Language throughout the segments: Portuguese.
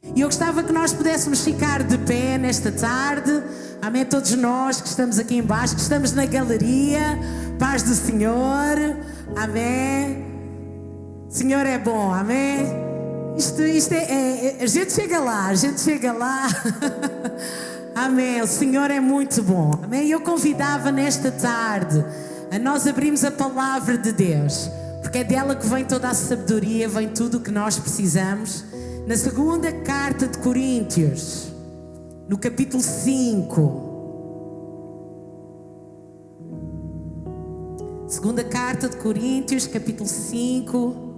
E eu gostava que nós pudéssemos ficar de pé nesta tarde. Amém? Todos nós que estamos aqui em baixo, que estamos na galeria. Paz do Senhor. Amém? O Senhor é bom. Amém? Isto a gente chega lá, a gente chega lá. Amém? O Senhor é muito bom. Amém? Eu convidava nesta tarde a nós abrirmos a palavra de Deus, porque é dela que vem toda a sabedoria, vem tudo o que nós precisamos. Na segunda carta de Coríntios, no capítulo 5. Segunda carta de Coríntios, capítulo 5.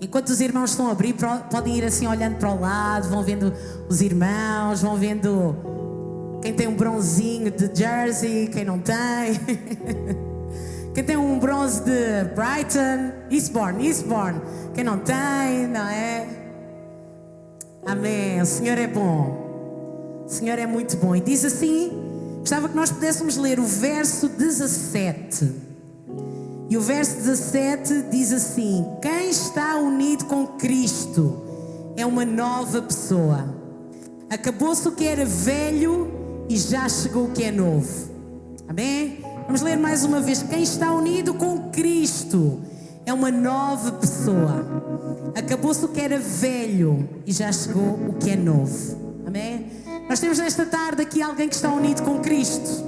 Enquanto os irmãos estão a abrir, podem ir assim olhando para o lado, vão vendo os irmãos, vão vendo quem tem um bronzinho de Jersey, quem não tem. Quem tem um bronze de Brighton, Eastbourne, quem não tem, não é? Amém, o Senhor é bom, o Senhor é muito bom. E diz assim, gostava que nós pudéssemos ler o verso 17. E o verso 17 diz assim: quem está unido com Cristo é uma nova pessoa. Acabou-se o que era velho e já chegou o que é novo. Amém? Vamos ler mais uma vez. Quem está unido com Cristo é uma nova pessoa. Acabou-se o que era velho e já chegou o que é novo. Amém? Nós temos nesta tarde aqui alguém que está unido com Cristo.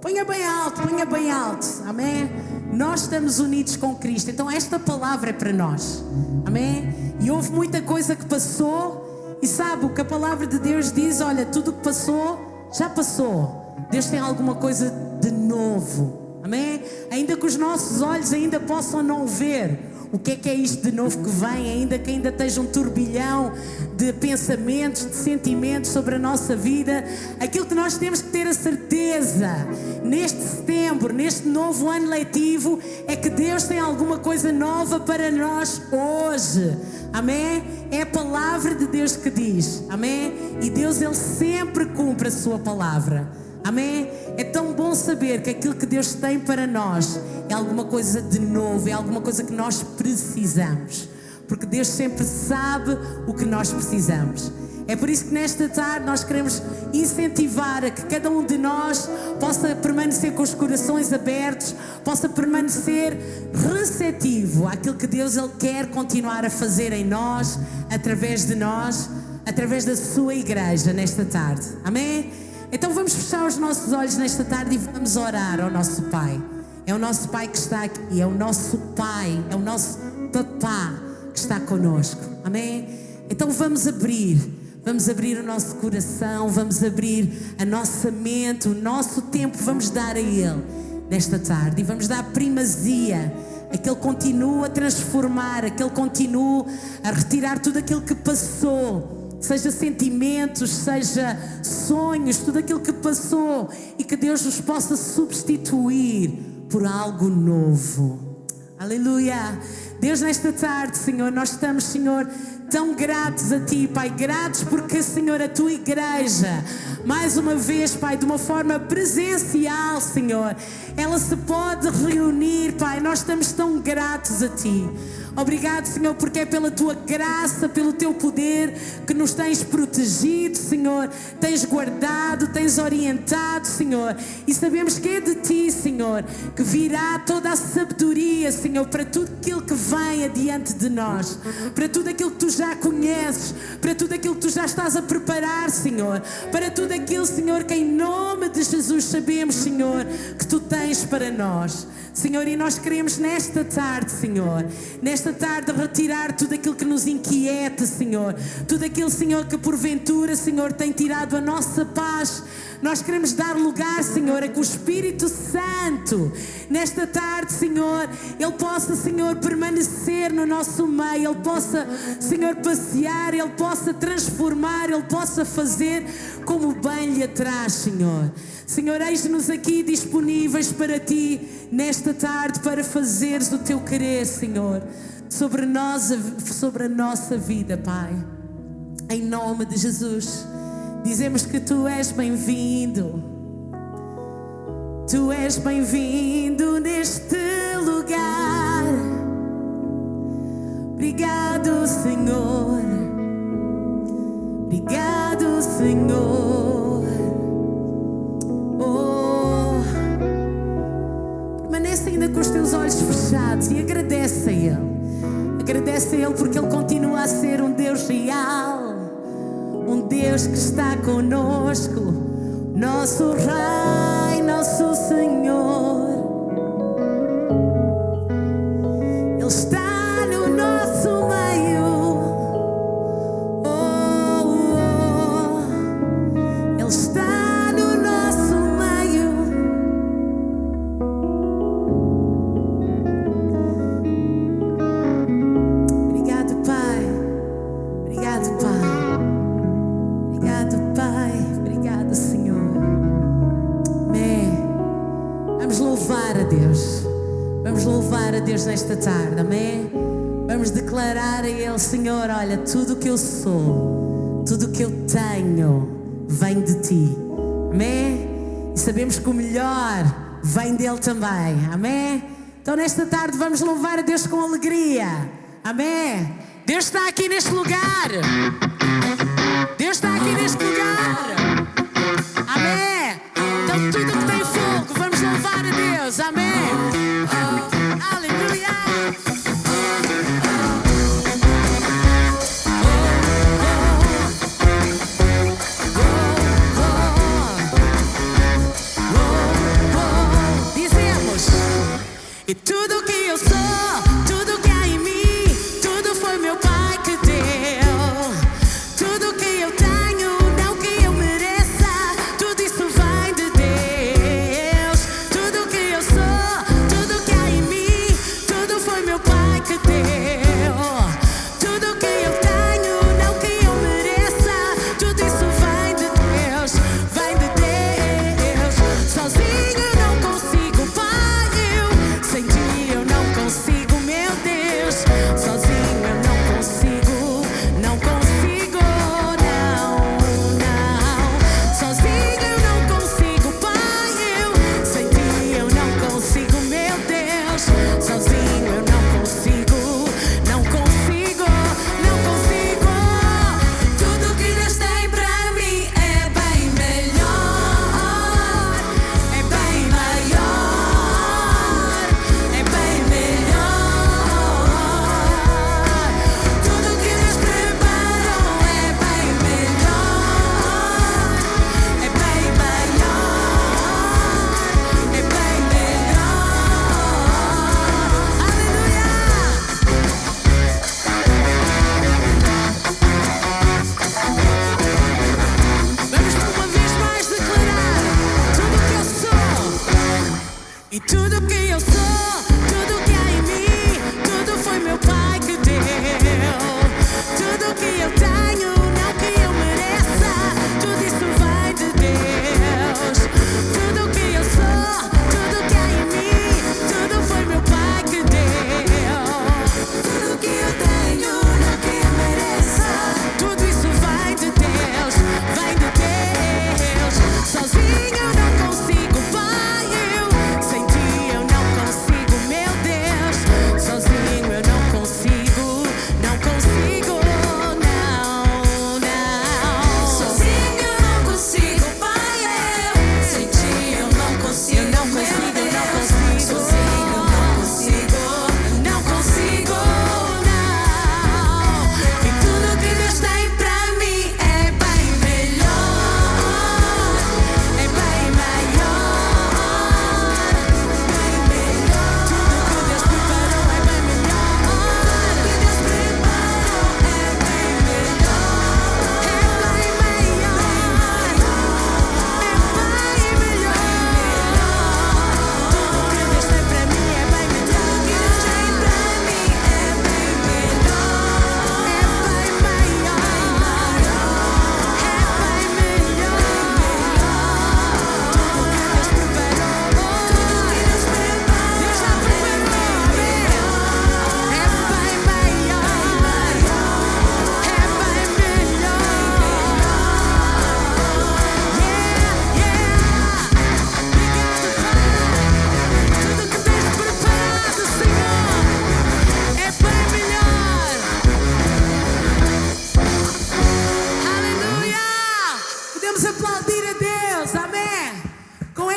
Ponha bem alto, ponha bem alto. Amém? Nós estamos unidos com Cristo. Então esta palavra é para nós. Amém? E houve muita coisa que passou. E sabe o que a palavra de Deus diz? Olha, tudo o que passou, já passou. Deus tem alguma coisa de novo. Amém? Ainda que os nossos olhos ainda possam não ver o que é isto de novo que vem, ainda que ainda esteja um turbilhão de pensamentos, de sentimentos sobre a nossa vida, aquilo que nós temos que ter a certeza neste setembro, neste novo ano letivo, é que Deus tem alguma coisa nova para nós hoje. Amém? É a palavra de Deus que diz. Amém? E Deus, Ele sempre cumpre a sua palavra. Amém? É tão bom saber que aquilo que Deus tem para nós é alguma coisa de novo, é alguma coisa que nós precisamos, porque Deus sempre sabe o que nós precisamos. É por isso que nesta tarde nós queremos incentivar a que cada um de nós possa permanecer com os corações abertos, possa permanecer receptivo àquilo que Deus Ele quer continuar a fazer em nós, através de nós, através da sua igreja nesta tarde. Amém? Então vamos fechar os nossos olhos nesta tarde e vamos orar ao nosso Pai. É o nosso Pai que está aqui, é o nosso Pai, é o nosso Papá que está connosco. Amém? Então vamos abrir o nosso coração, vamos abrir a nossa mente, o nosso tempo, vamos dar a Ele nesta tarde e vamos dar primazia a que Ele continue a transformar, a que Ele continue a retirar tudo aquilo que passou. Seja sentimentos, seja sonhos, tudo aquilo que passou, e que Deus nos possa substituir por algo novo. Aleluia! Deus, nesta tarde, Senhor, nós estamos, Senhor, tão gratos a Ti, Pai, gratos porque, Senhor, a Tua igreja, mais uma vez, Pai, de uma forma presencial, Senhor, ela se pode reunir, Pai, nós estamos tão gratos a Ti. Obrigado, Senhor, porque é pela Tua graça, pelo Teu poder que nos tens protegido, Senhor, tens guardado, tens orientado, Senhor, e sabemos que é de Ti, Senhor, que virá toda a sabedoria, Senhor, para tudo aquilo que vem adiante de nós, para tudo aquilo que Tu já conheces, para tudo aquilo que Tu já estás a preparar, Senhor, para tudo aquilo, Senhor, que em nome de Jesus sabemos, Senhor, que Tu tens para nós. Senhor, e nós queremos nesta tarde, Senhor, nesta tarde retirar tudo aquilo que nos inquieta, Senhor, tudo aquilo, Senhor, que porventura, Senhor, tem tirado a nossa paz. Nós queremos dar lugar, Senhor, a que o Espírito Santo, nesta tarde, Senhor, Ele possa, Senhor, permanecer no nosso meio, Ele possa, Senhor, passear, Ele possa transformar, Ele possa fazer como bem lhe traz, Senhor. Senhor, eis-nos aqui disponíveis para Ti nesta tarde, para fazeres o Teu querer, Senhor, sobre a nossa vida, Pai. Em nome de Jesus, dizemos que Tu és bem-vindo. Tu és bem-vindo neste lugar. Obrigado, Senhor. Senhor. Oh, permanece ainda com os teus olhos fechados e agradece a Ele. Agradece a Ele porque Ele continua a ser um Deus real, um Deus que está conosco, nosso Rei, nosso Senhor. Ele está no nosso meio. Oh, oh. Ele está no nosso meio. Obrigado, Pai. Obrigado, Pai. Obrigado, Pai. Obrigado, Senhor. Amém. Vamos louvar a Deus. Vamos louvar a Deus nesta tarde, amém? Vamos declarar a Ele: Senhor, olha, tudo o que eu sou, tudo o que eu tenho vem de Ti, amém? E sabemos que o melhor vem dEle também, amém? Então nesta tarde vamos louvar a Deus com alegria, amém? Deus está aqui neste lugar. Deus está aqui neste lugar, amém? Então tudo que tem fogo, vamos louvar a Deus, amém? Aleluia! Dizemos: e tudo que eu sou, tudo que há em mim, tudo foi meu Pai que deu. Tudo que eu tenho, não que eu mereço.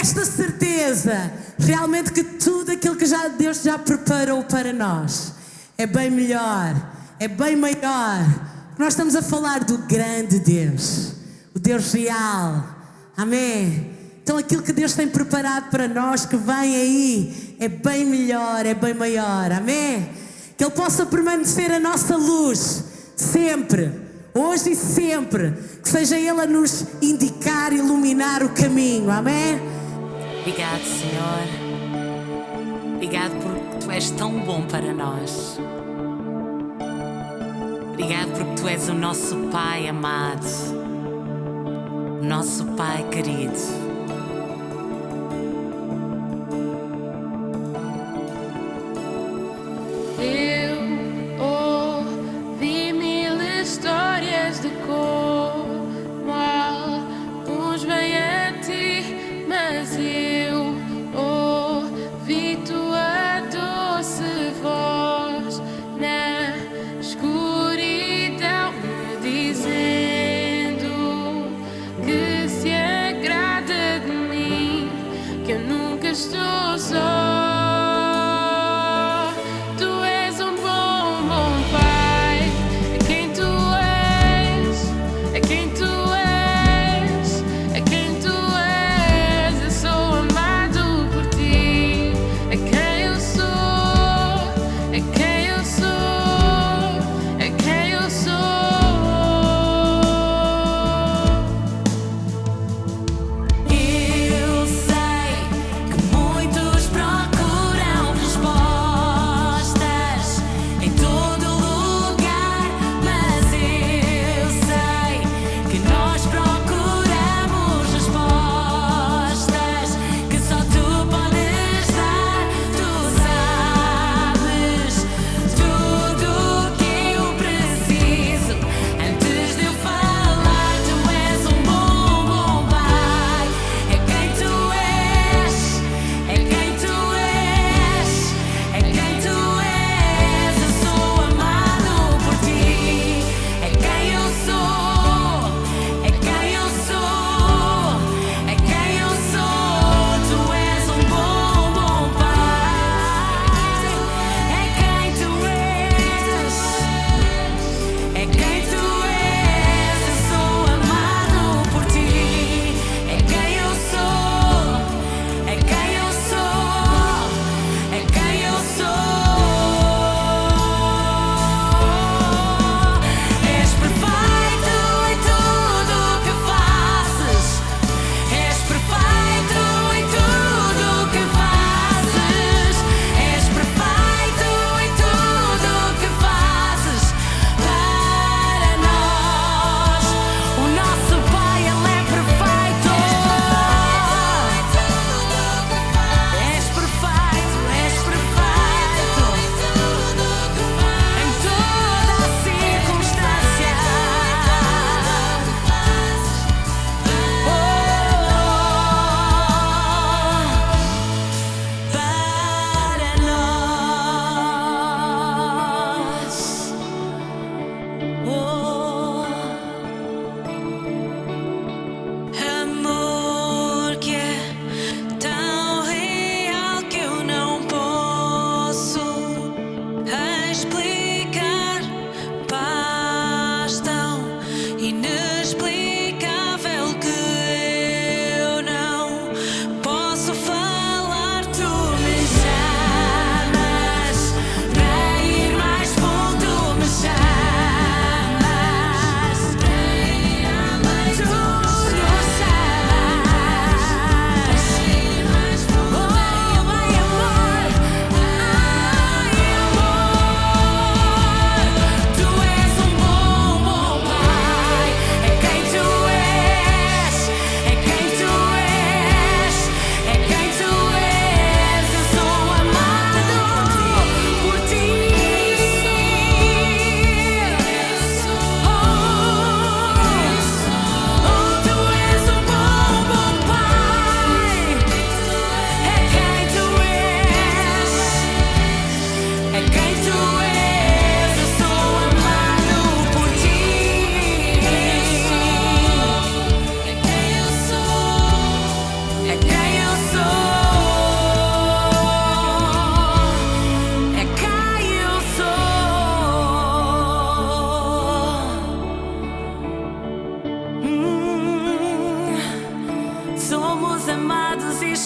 esta certeza, realmente que tudo aquilo que Deus já preparou para nós é bem melhor, é bem maior. Nós estamos a falar do grande Deus, o Deus real. Amém? Então aquilo que Deus tem preparado para nós, que vem aí, é bem melhor, é bem maior. Amém? Que Ele possa permanecer a nossa luz, sempre, hoje e sempre. Que seja Ele a nos indicar, iluminar o caminho. Amém? Obrigado, Senhor. Obrigado porque Tu és tão bom para nós. Obrigado porque Tu és o nosso Pai amado, o nosso Pai querido. Eu ouvi mil histórias de como alguns vêm a Ti, mas eu ouvi Tua doce voz na escuridão, me dizendo que se agrada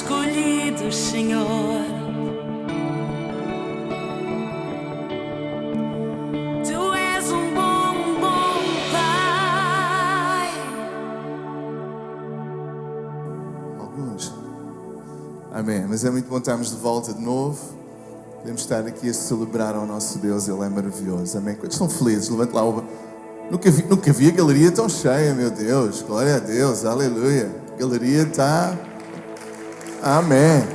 escolhidos, Senhor. Tu és um bom Pai. Alguns. Amém. Mas é muito bom estarmos de volta de novo. Podemos estar aqui a celebrar ao nosso Deus. Ele é maravilhoso. Amém. Quantos estão felizes? Levante lá o... Nunca vi a galeria tão cheia, meu Deus. Glória a Deus. Aleluia. A galeria está... Amém.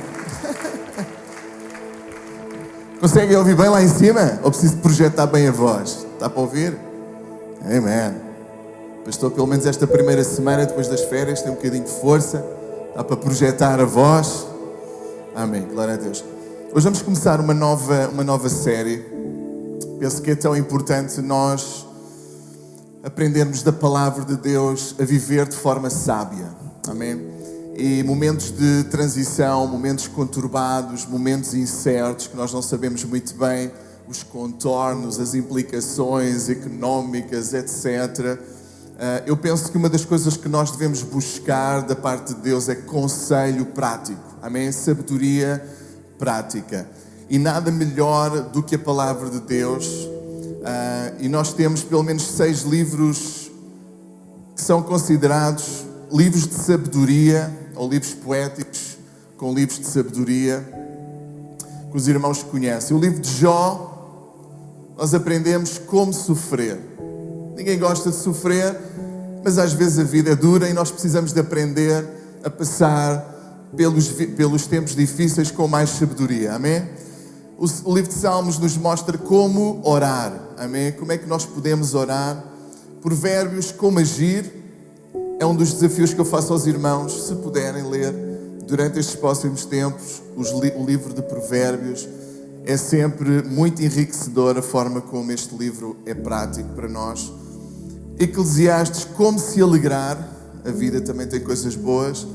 Conseguem ouvir bem lá em cima? Ou preciso projetar bem a voz? Está para ouvir? Amém. Pastor, pelo menos esta primeira semana, depois das férias, tem um bocadinho de força. Dá para projetar a voz. Amém. Glória a Deus. Hoje vamos começar uma nova série. Penso que é tão importante nós aprendermos da palavra de Deus a viver de forma sábia. Amém? E momentos de transição, momentos conturbados, momentos incertos, que nós não sabemos muito bem os contornos, as implicações económicas, etc. Eu penso que uma das coisas que nós devemos buscar da parte de Deus é conselho prático. Amém? Sabedoria prática. E nada melhor do que a palavra de Deus. E nós temos pelo menos 6 livros que são considerados livros de sabedoria, ou livros poéticos com livros de sabedoria, que os irmãos conhecem. O livro de Jó, nós aprendemos como sofrer. Ninguém gosta de sofrer, mas às vezes a vida é dura e nós precisamos de aprender a passar pelos tempos difíceis com mais sabedoria. Amém? O livro de Salmos nos mostra como orar. Amém? Como é que nós podemos orar? Provérbios, como agir. É um dos desafios que eu faço aos irmãos, se puderem ler durante estes próximos tempos o livro de Provérbios. É sempre muito enriquecedor a forma como este livro é prático para nós. Eclesiastes, como se alegrar. A vida também tem coisas boas.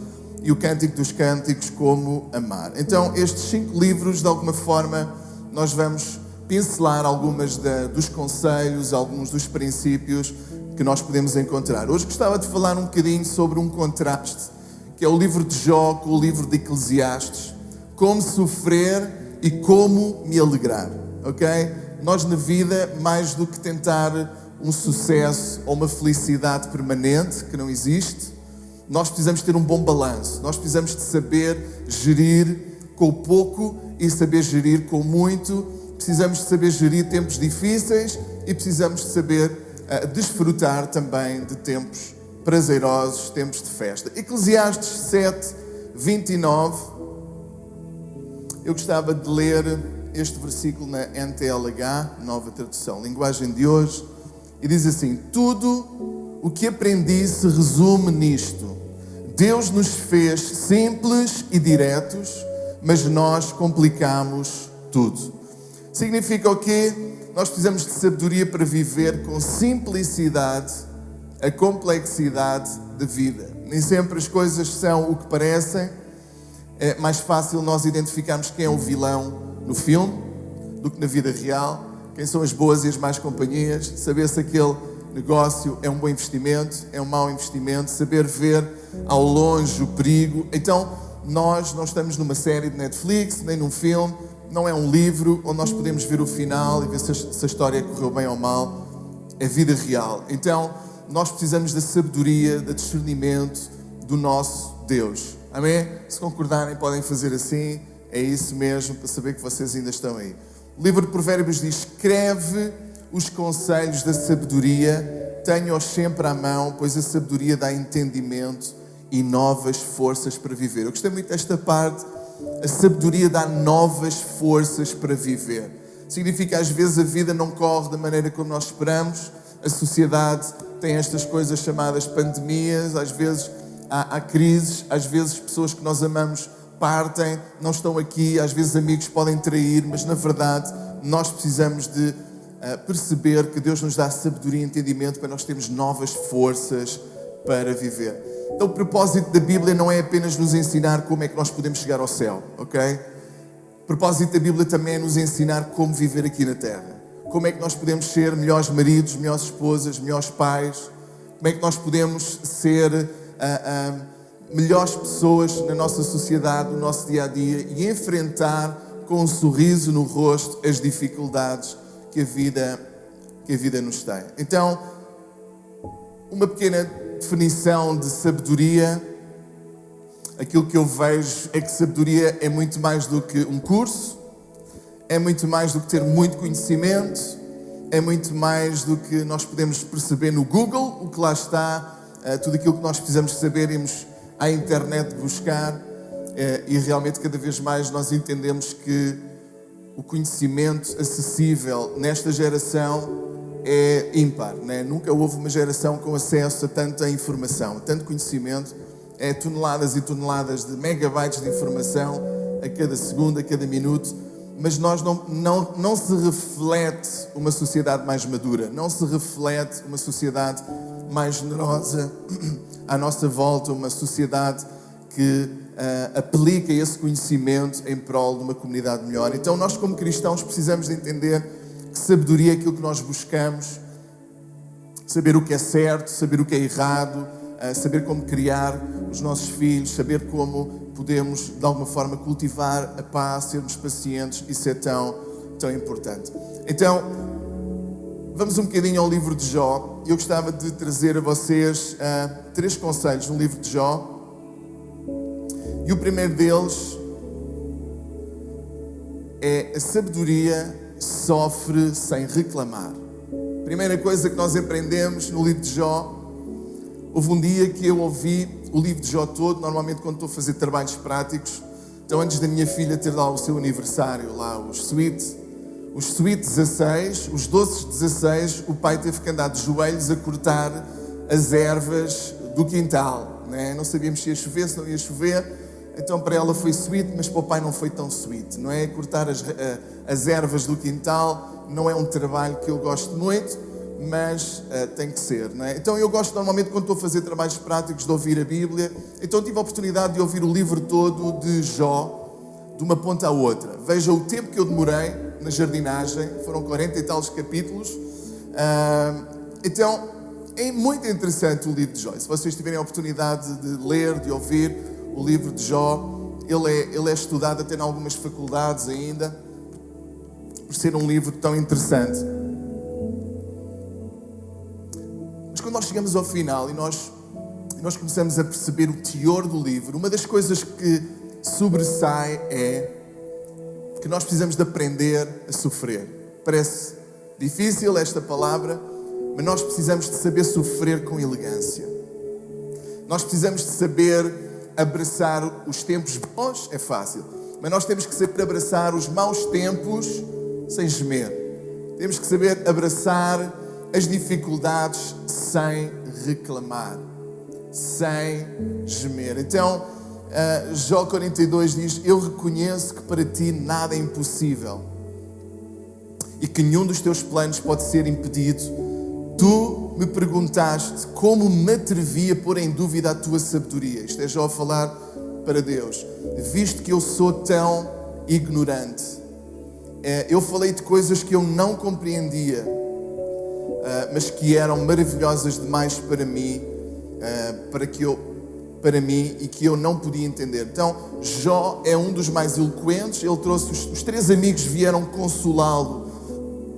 E o Cântico dos Cânticos, como amar. Então, estes 5 livros, de alguma forma, nós vamos pincelar algumas dos conselhos, alguns dos princípios que nós podemos encontrar. Hoje gostava de falar um bocadinho sobre um contraste, que é o livro de Jó com o livro de Eclesiastes. Como sofrer e como me alegrar. Ok? Nós na vida, mais do que tentar um sucesso ou uma felicidade permanente, que não existe, nós precisamos ter um bom balanço. Nós precisamos de saber gerir com pouco e saber gerir com muito. Precisamos de saber gerir tempos difíceis e precisamos de saber desfrutar também de tempos prazerosos, tempos de festa. Eclesiastes 7, 29. Eu gostava de ler este versículo na NTLH, nova tradução, linguagem de hoje, e diz assim: tudo o que aprendi se resume nisto. Deus nos fez simples e diretos, mas nós complicamos tudo. Significa o quê? Nós precisamos de sabedoria para viver com simplicidade a complexidade da vida. Nem sempre as coisas são o que parecem. É mais fácil nós identificarmos quem é o vilão no filme do que na vida real. Quem são as boas e as más companhias. Saber se aquele negócio é um bom investimento, é um mau investimento. Saber ver ao longe o perigo. Então, nós não estamos numa série de Netflix, nem num filme. Não é um livro onde nós podemos ver o final e ver se a história correu bem ou mal. É vida real. Então, nós precisamos da sabedoria, do discernimento do nosso Deus. Amém? Se concordarem, podem fazer assim. É isso mesmo, para saber que vocês ainda estão aí. O livro de Provérbios diz: escreve os conselhos da sabedoria, tenha-os sempre à mão, pois a sabedoria dá entendimento e novas forças para viver. Eu gostei muito desta parte. A sabedoria dá novas forças para viver. Significa, às vezes, a vida não corre da maneira como nós esperamos. A sociedade tem estas coisas chamadas pandemias. Às vezes há crises. Às vezes pessoas que nós amamos partem, não estão aqui. Às vezes amigos podem trair. Mas, na verdade, nós precisamos de perceber que Deus nos dá sabedoria e entendimento para nós termos novas forças para viver. Então, o propósito da Bíblia não é apenas nos ensinar como é que nós podemos chegar ao céu, ok? O propósito da Bíblia também é nos ensinar como viver aqui na Terra. Como é que nós podemos ser melhores maridos, melhores esposas, melhores pais. Como é que nós podemos ser melhores pessoas na nossa sociedade, no nosso dia-a-dia e enfrentar com um sorriso no rosto as dificuldades que a vida nos tem. Então, uma pequena definição de sabedoria. Aquilo que eu vejo é que sabedoria é muito mais do que um curso, é muito mais do que ter muito conhecimento, é muito mais do que nós podemos perceber no Google, o que lá está, tudo aquilo que nós precisamos saber, irmos à internet buscar, e realmente cada vez mais nós entendemos que o conhecimento acessível nesta geração é ímpar, né? Nunca houve uma geração com acesso a tanta informação, a tanto conhecimento, toneladas e toneladas de megabytes de informação a cada segundo, a cada minuto, mas nós não se reflete uma sociedade mais madura, não se reflete uma sociedade mais generosa à nossa volta, uma sociedade que aplica esse conhecimento em prol de uma comunidade melhor. Então nós como cristãos precisamos de entender que sabedoria é aquilo que nós buscamos, saber o que é certo, saber o que é errado, saber como criar os nossos filhos, saber como podemos de alguma forma cultivar a paz, sermos pacientes. Isso é tão importante. Então, vamos um bocadinho ao livro de Jó. Eu gostava de trazer a vocês 3 conselhos no livro de Jó. E o primeiro deles é: a sabedoria sofre sem reclamar. Primeira coisa que nós aprendemos no livro de Jó. Houve um dia que eu ouvi o livro de Jó todo, normalmente quando estou a fazer trabalhos práticos. Então, antes da minha filha ter lá o seu aniversário, lá os Sweet 16, os doces 16, o pai teve que andar de joelhos a cortar as ervas do quintal, né? Não sabíamos se ia chover, se não ia chover. Então para ela foi sweet, mas para o pai não foi tão sweet, não é? Cortar as ervas do quintal não é um trabalho que eu gosto muito, mas tem que ser, não é? Então eu gosto normalmente, quando estou a fazer trabalhos práticos, de ouvir a Bíblia. Então tive a oportunidade de ouvir o livro todo de Jó, de uma ponta à outra. Veja o tempo que eu demorei na jardinagem, foram 40 e tal capítulos. Então é muito interessante o livro de Jó. Se vocês tiverem a oportunidade de ler, de ouvir o livro de Jó, ele é estudado até em algumas faculdades ainda, por ser um livro tão interessante. Mas quando nós chegamos ao final e nós começamos a perceber o teor do livro, uma das coisas que sobressai é que nós precisamos de aprender a sofrer. Parece difícil esta palavra, mas nós precisamos de saber sofrer com elegância. Nós precisamos de saber abraçar os tempos bons, é fácil, mas nós temos que saber abraçar os maus tempos sem gemer. Temos que saber abraçar as dificuldades sem reclamar, sem gemer. Então, Jó 42 diz: eu reconheço que para ti nada é impossível e que nenhum dos teus planos pode ser impedido. Tu me perguntaste como me atrevi a pôr em dúvida a tua sabedoria. Isto é Jó a falar para Deus. Visto que eu sou tão ignorante, eu falei de coisas que eu não compreendia, mas que eram maravilhosas demais para mim, para mim, e que eu não podia entender. Então, Jó é um dos mais eloquentes. Ele trouxe, os 3 amigos vieram consolá-lo,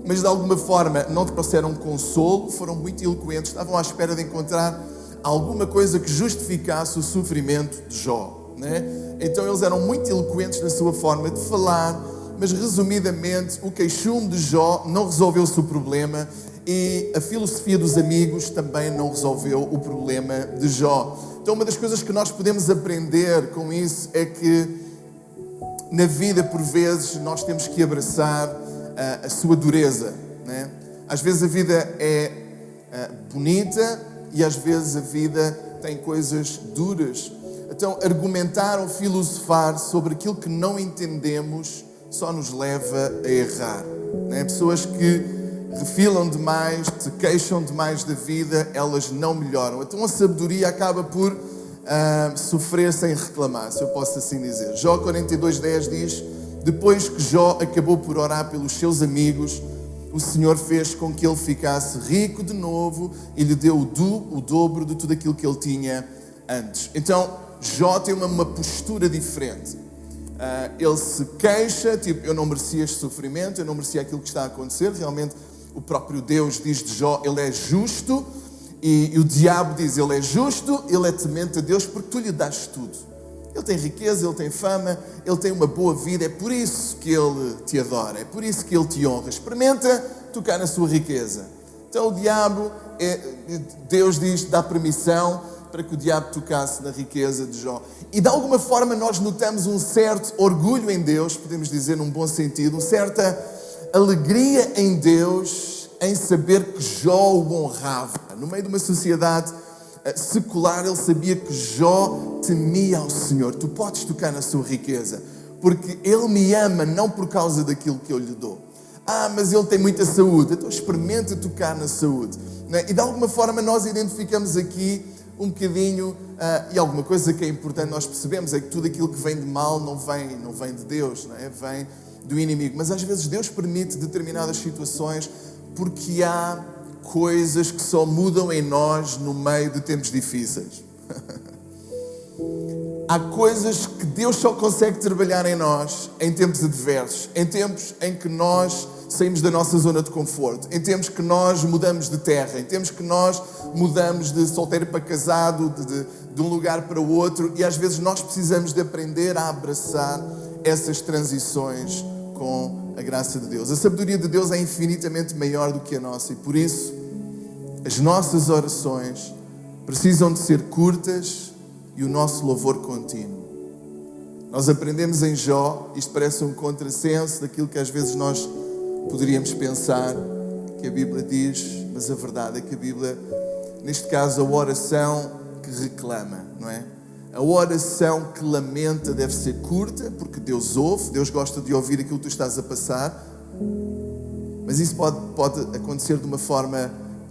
mas de alguma forma não trouxeram consolo, foram muito eloquentes, estavam à espera de encontrar alguma coisa que justificasse o sofrimento de Jó, né? Então eles eram muito eloquentes na sua forma de falar, mas resumidamente o queixume de Jó não resolveu-se o problema, e a filosofia dos amigos também não resolveu o problema de Jó. Então uma das coisas que nós podemos aprender com isso é que na vida, por vezes, nós temos que abraçar a sua dureza, né? Às vezes a vida é bonita e às vezes a vida tem coisas duras. Então argumentar ou filosofar sobre aquilo que não entendemos só nos leva a errar, né? Pessoas que refilam demais, se queixam demais da vida, elas não melhoram. Então a sabedoria acaba por sofrer sem reclamar, se eu posso assim dizer. Jó 42:10 diz: depois que Jó acabou por orar pelos seus amigos, o Senhor fez com que ele ficasse rico de novo e lhe deu o dobro de tudo aquilo que ele tinha antes. Então, Jó tem uma postura diferente. Ele se queixa, tipo, eu não merecia este sofrimento, eu não merecia aquilo que está a acontecer. Realmente o próprio Deus diz de Jó, ele é justo, e o diabo diz, ele é justo, ele é temente a Deus porque tu lhe dás tudo. Ele tem riqueza, ele tem fama, ele tem uma boa vida, é por isso que ele te adora, é por isso que ele te honra. Experimenta tocar na sua riqueza. Então o diabo, Deus diz, dá permissão para que o diabo tocasse na riqueza de Jó. E de alguma forma nós notamos um certo orgulho em Deus, podemos dizer num bom sentido, uma certa alegria em Deus em saber que Jó o honrava. No meio de uma sociedade secular, ele sabia que Jó temia ao Senhor. Tu podes tocar na sua riqueza, porque ele me ama não por causa daquilo que eu lhe dou. Mas ele tem muita saúde, então experimenta tocar na saúde. E de alguma forma nós identificamos aqui um bocadinho, e alguma coisa que é importante nós percebemos é que tudo aquilo que vem de mal não vem de Deus, não é? Vem do inimigo. Mas às vezes Deus permite determinadas situações porque há coisas que só mudam em nós no meio de tempos difíceis. Há coisas que Deus só consegue trabalhar em nós em tempos adversos, em tempos em que nós saímos da nossa zona de conforto, em tempos que nós mudamos de terra, em tempos que nós mudamos de solteiro para casado, de um lugar para o outro, e às vezes nós precisamos de aprender a abraçar essas transições com a graça de Deus. A sabedoria de Deus é infinitamente maior do que a nossa, e por isso as nossas orações precisam de ser curtas e o nosso louvor contínuo. Nós aprendemos em Jó, isto parece um contrassenso daquilo que às vezes nós poderíamos pensar que a Bíblia diz, mas a verdade é que a Bíblia, neste caso, a oração que reclama, não é? A oração que lamenta deve ser curta, porque Deus ouve, Deus gosta de ouvir aquilo que tu estás a passar, mas isso pode acontecer de uma forma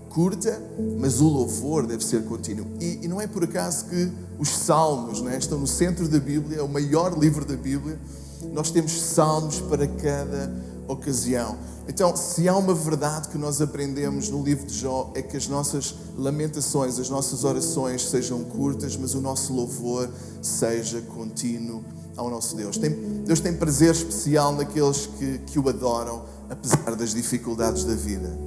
curta, mas o louvor deve ser contínuo. E não é por acaso que os salmos, não é, estão no centro da Bíblia, é o maior livro da Bíblia. Nós temos salmos para cada ocasião. Então, se há uma verdade que nós aprendemos no livro de Jó, é que as nossas lamentações, as nossas orações sejam curtas, mas o nosso louvor seja contínuo ao nosso Deus. Deus tem prazer especial naqueles que o adoram, apesar das dificuldades da vida.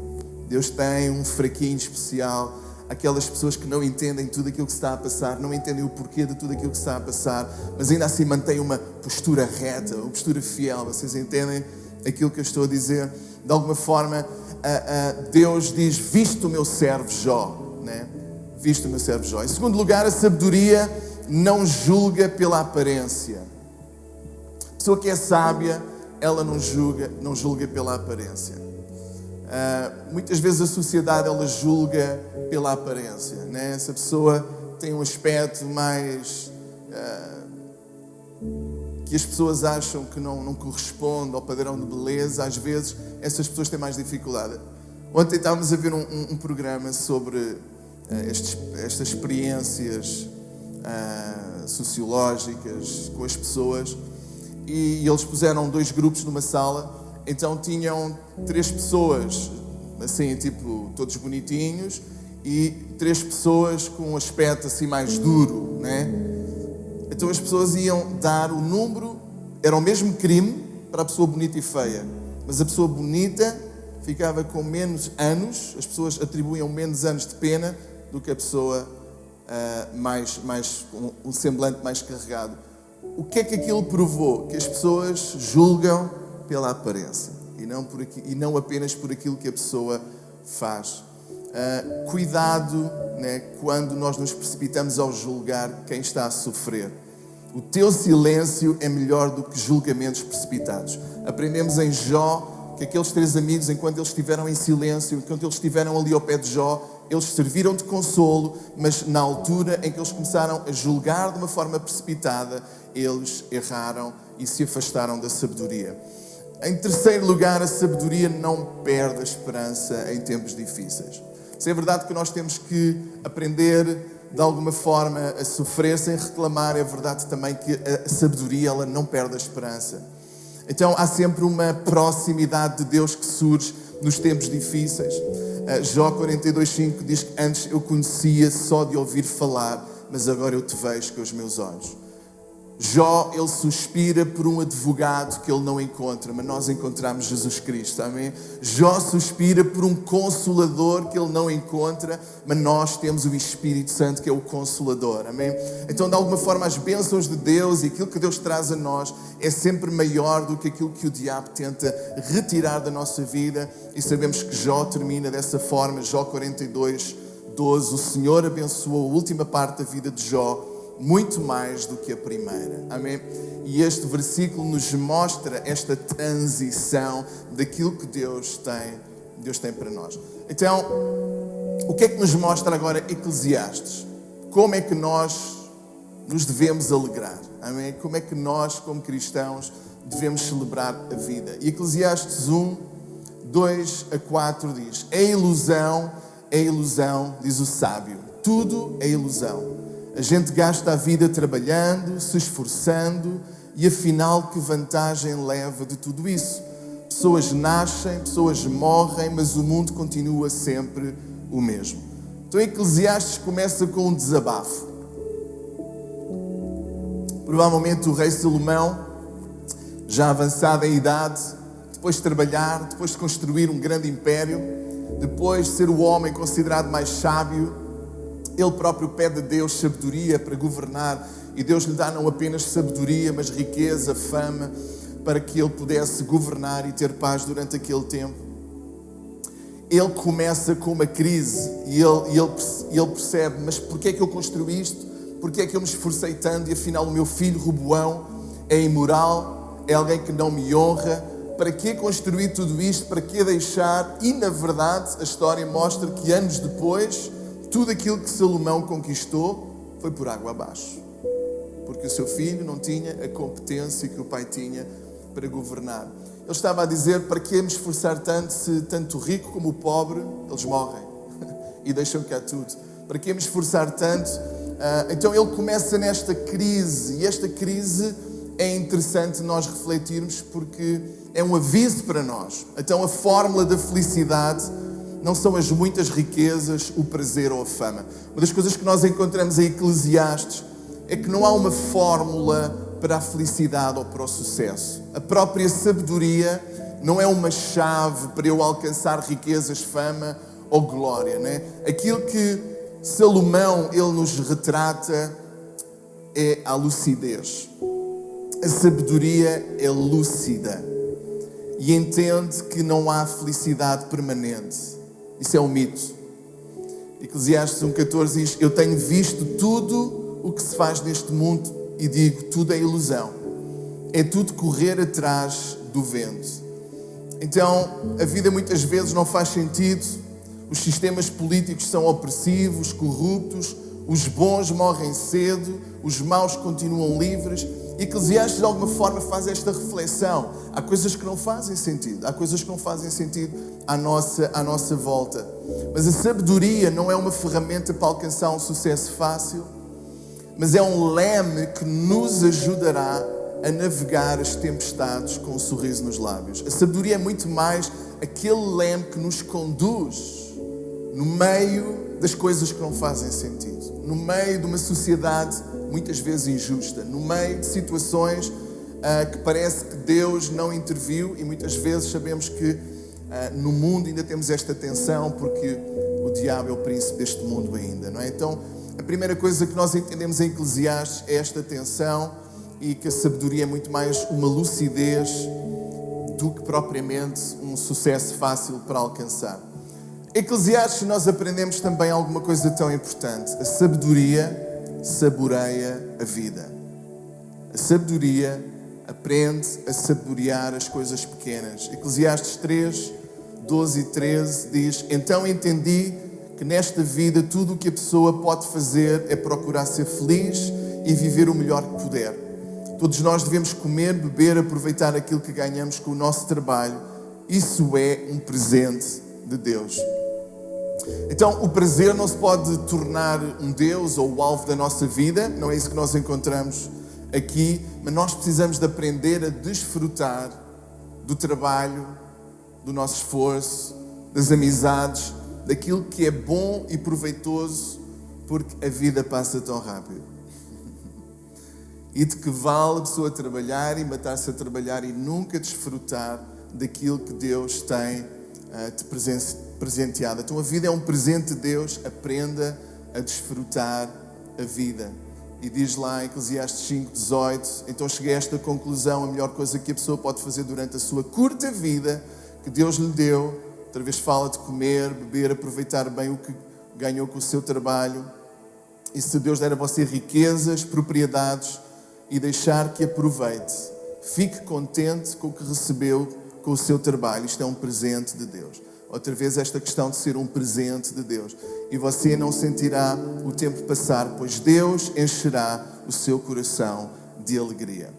Deus tem um fraquinho especial àquelas pessoas que não entendem tudo aquilo que se está a passar, não entendem o porquê de tudo aquilo que se está a passar, mas ainda assim mantêm uma postura reta, uma postura fiel. Vocês entendem aquilo que eu estou a dizer? De alguma forma, Deus diz, viste o meu servo Jó, né? Viste o meu servo Jó. Em segundo lugar, a sabedoria não julga pela aparência. A pessoa que é sábia, ela não julga pela aparência. Muitas vezes a sociedade ela julga pela aparência, né? Se a pessoa tem um aspecto mais que as pessoas acham que não corresponde ao padrão de beleza, às vezes essas pessoas têm mais dificuldade. Ontem estávamos a ver um programa sobre estas experiências sociológicas com as pessoas, e eles puseram 2 grupos numa sala. Então tinham 3 pessoas, assim, tipo, todos bonitinhos, e 3 pessoas com um aspecto assim mais duro, né? Então as pessoas iam dar o número, era o mesmo crime para a pessoa bonita e feia, mas a pessoa bonita ficava com menos anos, as pessoas atribuíam menos anos de pena do que a pessoa um semblante mais carregado. O que é que aquilo provou? Que as pessoas julgam pela aparência e não apenas por aquilo que a pessoa faz. Cuidado, né, quando nós nos precipitamos ao julgar quem está a sofrer. O teu silêncio é melhor do que julgamentos precipitados. Aprendemos em Jó que aqueles 3 amigos, enquanto eles estiveram em silêncio, enquanto eles estiveram ali ao pé de Jó, eles serviram de consolo, mas na altura em que eles começaram a julgar de uma forma precipitada, eles erraram e se afastaram da sabedoria. Em terceiro lugar, a sabedoria não perde a esperança em tempos difíceis. Se é verdade que nós temos que aprender de alguma forma a sofrer sem reclamar, é verdade também que a sabedoria ela não perde a esperança. Então há sempre uma proximidade de Deus que surge nos tempos difíceis. Jó 42:5 diz que antes eu conhecia só de ouvir falar, mas agora eu te vejo com os meus olhos. Jó, ele suspira por um advogado que ele não encontra, mas nós encontramos Jesus Cristo, amém? Jó suspira por um consolador que ele não encontra, mas nós temos o Espírito Santo que é o Consolador, amém? Então, de alguma forma, as bênçãos de Deus e aquilo que Deus traz a nós é sempre maior do que aquilo que o diabo tenta retirar da nossa vida, e sabemos que Jó termina dessa forma. Jó 42, 12, o Senhor abençoou a última parte da vida de Jó muito mais do que a primeira, amém? E este versículo nos mostra esta transição daquilo que Deus tem para nós. Então, o que é que nos mostra agora Eclesiastes? Como é que nós nos devemos alegrar, amém? Como é que nós, como cristãos, devemos celebrar a vida? E Eclesiastes 1, 2 a 4 diz: é ilusão, diz o sábio, tudo é ilusão. A gente gasta a vida trabalhando, se esforçando, e afinal que vantagem leva de tudo isso? Pessoas nascem, pessoas morrem, mas o mundo continua sempre o mesmo. Então Eclesiastes começa com um desabafo. Provavelmente o rei Salomão, já avançado em idade, depois de trabalhar, depois de construir um grande império, depois de ser o homem considerado mais sábio, ele próprio pede a Deus sabedoria para governar, e Deus lhe dá não apenas sabedoria, mas riqueza, fama, para que ele pudesse governar e ter paz durante aquele tempo. Ele começa com uma crise e ele percebe: mas porquê é que eu construí isto? Porquê é que eu me esforcei tanto e afinal o meu filho Roboão é imoral, é alguém que não me honra? Para que construir tudo isto? Para que deixar? E na verdade a história mostra que anos depois tudo aquilo que Salomão conquistou foi por água abaixo, porque o seu filho não tinha a competência que o pai tinha para governar. Ele estava a dizer: para que me esforçar tanto se tanto o rico como o pobre, eles morrem e deixam cá tudo? Para que me esforçar tanto? Então ele começa nesta crise, e esta crise é interessante nós refletirmos, porque é um aviso para nós. Então a fórmula da felicidade não são as muitas riquezas, o prazer ou a fama. Uma das coisas que nós encontramos em Eclesiastes é que não há uma fórmula para a felicidade ou para o sucesso. A própria sabedoria não é uma chave para eu alcançar riquezas, fama ou glória, né? Aquilo que Salomão ele nos retrata é a lucidez. A sabedoria é lúcida e entende que não há felicidade permanente. Isso é um mito. Eclesiastes 1,14 diz: eu tenho visto tudo o que se faz neste mundo e digo, tudo é ilusão. É tudo correr atrás do vento. Então, a vida muitas vezes não faz sentido. Os sistemas políticos são opressivos, corruptos, os bons morrem cedo, os maus continuam livres. E Eclesiastes de alguma forma faz esta reflexão. Há coisas que não fazem sentido, há coisas que não fazem sentido à nossa volta. Mas a sabedoria não é uma ferramenta para alcançar um sucesso fácil, mas é um leme que nos ajudará a navegar as tempestades com um sorriso nos lábios. A sabedoria é muito mais aquele leme que nos conduz no meio das coisas que não fazem sentido, no meio de uma sociedade muitas vezes injusta, no meio de situações que parece que Deus não interviu, e muitas vezes sabemos que no mundo ainda temos esta tensão porque o diabo é o príncipe deste mundo ainda, não é? Então, a primeira coisa que nós entendemos em Eclesiastes é esta tensão, e que a sabedoria é muito mais uma lucidez do que propriamente um sucesso fácil para alcançar. Eclesiastes, nós aprendemos também alguma coisa tão importante. A sabedoria saboreia a vida. A sabedoria aprende a saborear as coisas pequenas. Eclesiastes 3, 12 e 13 diz: então entendi que nesta vida tudo o que a pessoa pode fazer é procurar ser feliz e viver o melhor que puder. Todos nós devemos comer, beber, aproveitar aquilo que ganhamos com o nosso trabalho. Isso é um presente de Deus. Então, o prazer não se pode tornar um Deus ou o alvo da nossa vida, não é isso que nós encontramos aqui, mas nós precisamos de aprender a desfrutar do trabalho, do nosso esforço, das amizades, daquilo que é bom e proveitoso Porque a vida passa tão rápido. E de que vale a pessoa trabalhar e matar-se a trabalhar e nunca desfrutar daquilo que Deus tem te presenteado. Então a vida é um presente de Deus, aprenda a desfrutar a vida. E diz lá em Eclesiastes 5:18, então cheguei a esta conclusão, a melhor coisa que a pessoa pode fazer durante a sua curta vida, que Deus lhe deu, outra vez fala de comer, beber, aproveitar bem o que ganhou com o seu trabalho, e se Deus der a você riquezas, propriedades, e deixar que aproveite. Fique contente com o que recebeu com o seu trabalho. Isto é um presente de Deus. Outra vez esta questão de ser um presente de Deus. E você não sentirá o tempo passar, pois Deus encherá o seu coração de alegria.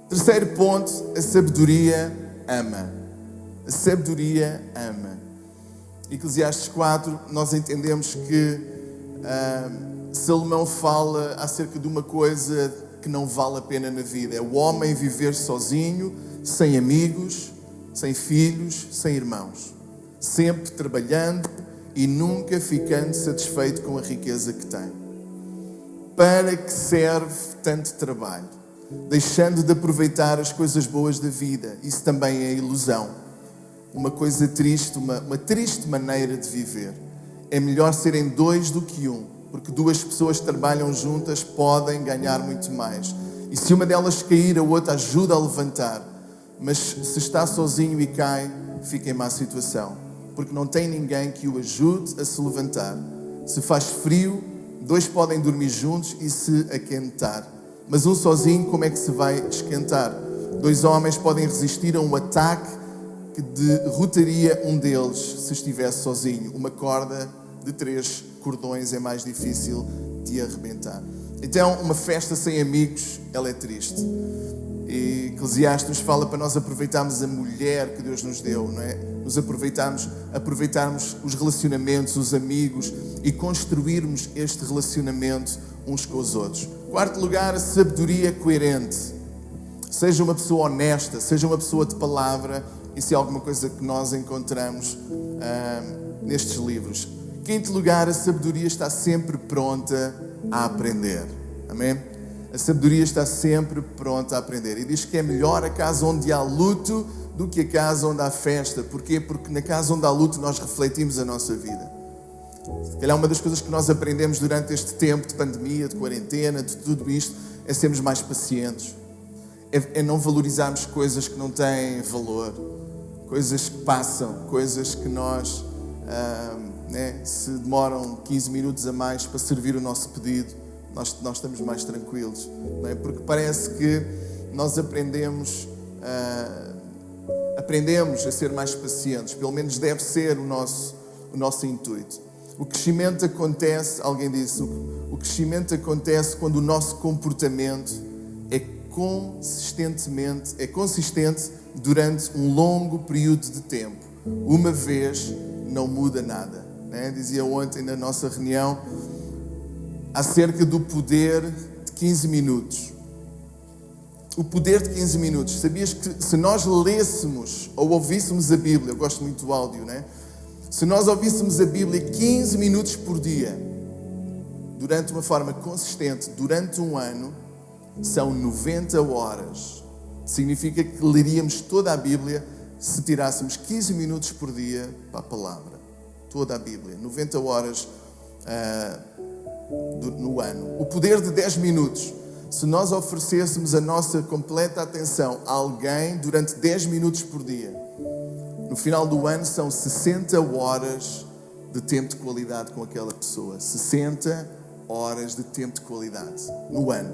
Terceiro ponto, a sabedoria ama. A sabedoria ama. Eclesiastes 4, nós entendemos que Salomão fala acerca de uma coisa que não vale a pena na vida. É o homem viver sozinho, sem amigos, sem filhos, sem irmãos. Sempre trabalhando e nunca ficando satisfeito com a riqueza que tem. Para que serve tanto trabalho? Deixando de aproveitar as coisas boas da vida. Isso também é ilusão. Uma coisa triste, uma triste maneira de viver. É melhor serem dois do que um. Porque duas pessoas que trabalham juntas podem ganhar muito mais. E se uma delas cair, a outra ajuda a levantar. Mas se está sozinho e cai, fica em má situação. Porque não tem ninguém que o ajude a se levantar. Se faz frio, dois podem dormir juntos e se aquentar. Mas um sozinho, como é que se vai esquentar? Dois homens podem resistir a um ataque que derrotaria um deles se estivesse sozinho. Uma corda de 3 cordões é mais difícil de arrebentar. Então, uma festa sem amigos, ela é triste. E Eclesiastes nos fala para nós aproveitarmos a mulher que Deus nos deu, não é? Nos aproveitarmos os relacionamentos, os amigos e construirmos este relacionamento uns com os outros. Quarto lugar, a sabedoria coerente. Seja uma pessoa honesta, seja uma pessoa de palavra. Isso é alguma coisa que nós encontramos nestes livros. Quinto lugar, a sabedoria está sempre pronta a aprender. Amém? A sabedoria está sempre pronta a aprender. E diz que é melhor a casa onde há luto do que a casa onde há festa. Porquê? Porque na casa onde há luto nós refletimos a nossa vida. Se calhar uma das coisas que nós aprendemos durante este tempo de pandemia, de quarentena, de tudo isto, é sermos mais pacientes. É não valorizarmos coisas que não têm valor. Coisas que passam, coisas que nós... se demoram 15 minutos a mais para servir o nosso pedido, nós estamos mais tranquilos, não é? Porque parece que nós aprendemos a ser mais pacientes, pelo menos deve ser o nosso intuito. O crescimento acontece, alguém disse, o crescimento acontece quando o nosso comportamento é consistente durante um longo período de tempo. Uma vez não muda nada. Dizia ontem na nossa reunião acerca do poder de 15 minutos. O poder de 15 minutos. Sabias que se nós lêssemos ou ouvíssemos a Bíblia, eu gosto muito do áudio, né? Se nós ouvíssemos a Bíblia 15 minutos por dia, durante uma forma consistente, durante um ano, são 90 horas. Significa que leríamos toda a Bíblia se tirássemos 15 minutos por dia para a palavra. Toda a Bíblia, 90 horas no ano. O poder de 10 minutos. Se nós oferecêssemos a nossa completa atenção a alguém durante 10 minutos por dia, no final do ano são 60 horas de tempo de qualidade com aquela pessoa. 60 horas de tempo de qualidade no ano.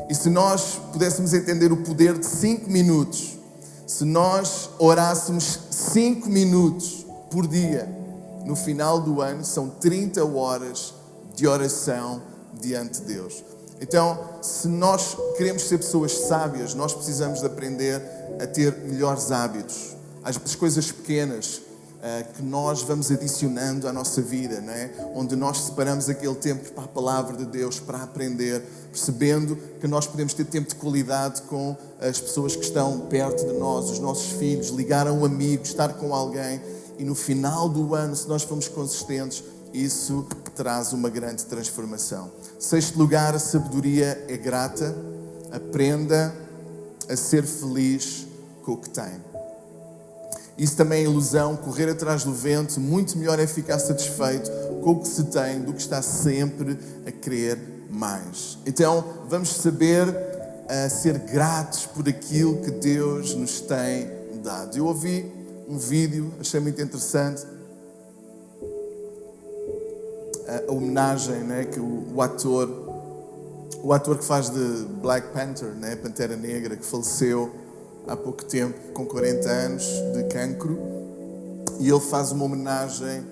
E se nós pudéssemos entender o poder de 5 minutos, se nós orássemos 5 minutos por dia, no final do ano são 30 horas de oração diante de Deus. Então, se nós queremos ser pessoas sábias, nós precisamos de aprender a ter melhores hábitos. As coisas pequenas que nós vamos adicionando à nossa vida, não é? Onde nós separamos aquele tempo para a palavra de Deus, para aprender, percebendo que nós podemos ter tempo de qualidade com as pessoas que estão perto de nós, os nossos filhos, ligar a um amigo, estar com alguém. E no final do ano, se nós formos consistentes isso traz uma grande transformação. 6º lugar, a sabedoria é grata. Aprenda a ser feliz com o que tem. Isso também é ilusão, correr atrás do vento. Muito melhor é ficar satisfeito com o que se tem do que estar sempre a querer mais. Então, vamos saber ser gratos por aquilo que Deus nos tem dado. Eu ouvi um vídeo, achei muito interessante, a homenagem, né, que o ator que faz de Black Panther, né, Pantera Negra, que faleceu há pouco tempo, com 40 anos de cancro, e ele faz uma homenagem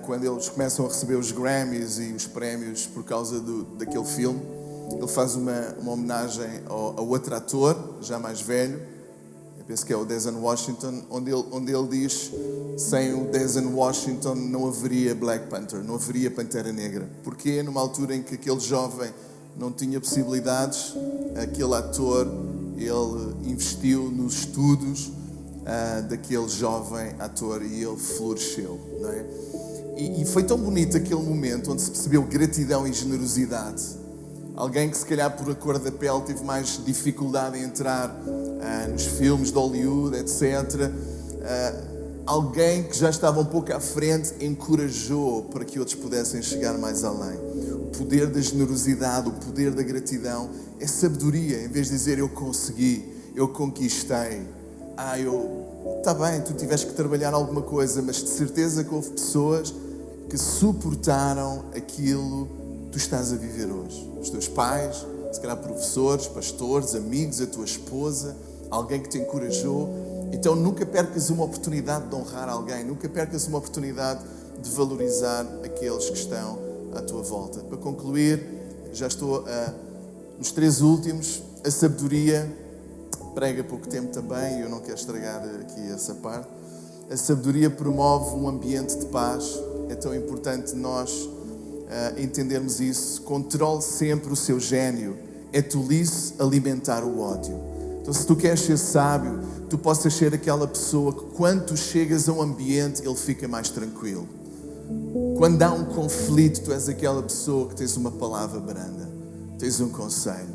quando eles começam a receber os Grammys e os prémios por causa daquele filme. Ele faz uma homenagem ao outro ator, já mais velho, eu penso que é o Denzel Washington, onde ele diz: sem o Denzel Washington não haveria Black Panther, não haveria Pantera Negra. Porque numa altura em que aquele jovem não tinha possibilidades, aquele ator, ele investiu nos estudos daquele jovem ator e ele floresceu, não é? E foi tão bonito aquele momento onde se percebeu gratidão e generosidade. Alguém que se calhar por a cor da pele teve mais dificuldade em entrar nos filmes de Hollywood, etc. Alguém que já estava um pouco à frente encorajou para que outros pudessem chegar mais além. O poder da generosidade, o poder da gratidão é sabedoria. Em vez de dizer eu consegui, eu conquistei. Está bem, tu tiveste que trabalhar alguma coisa, mas de certeza que houve pessoas que suportaram aquilo que tu estás a viver hoje. Os teus pais, se calhar professores, pastores, amigos, a tua esposa, alguém que te encorajou. Então nunca percas uma oportunidade de honrar alguém, nunca percas uma oportunidade de valorizar aqueles que estão à tua volta. Para concluir, já estou nos 3 últimos, a sabedoria prega pouco tempo também, e eu não quero estragar aqui essa parte. A sabedoria promove um ambiente de paz. É tão importante nós entendermos isso. Controle sempre o seu gênio. É tolice alimentar o ódio. Então, se tu queres ser sábio, tu possas ser aquela pessoa que quando tu chegas a um ambiente, ele fica mais tranquilo. Quando há um conflito, tu és aquela pessoa que tens uma palavra branda, tens um conselho,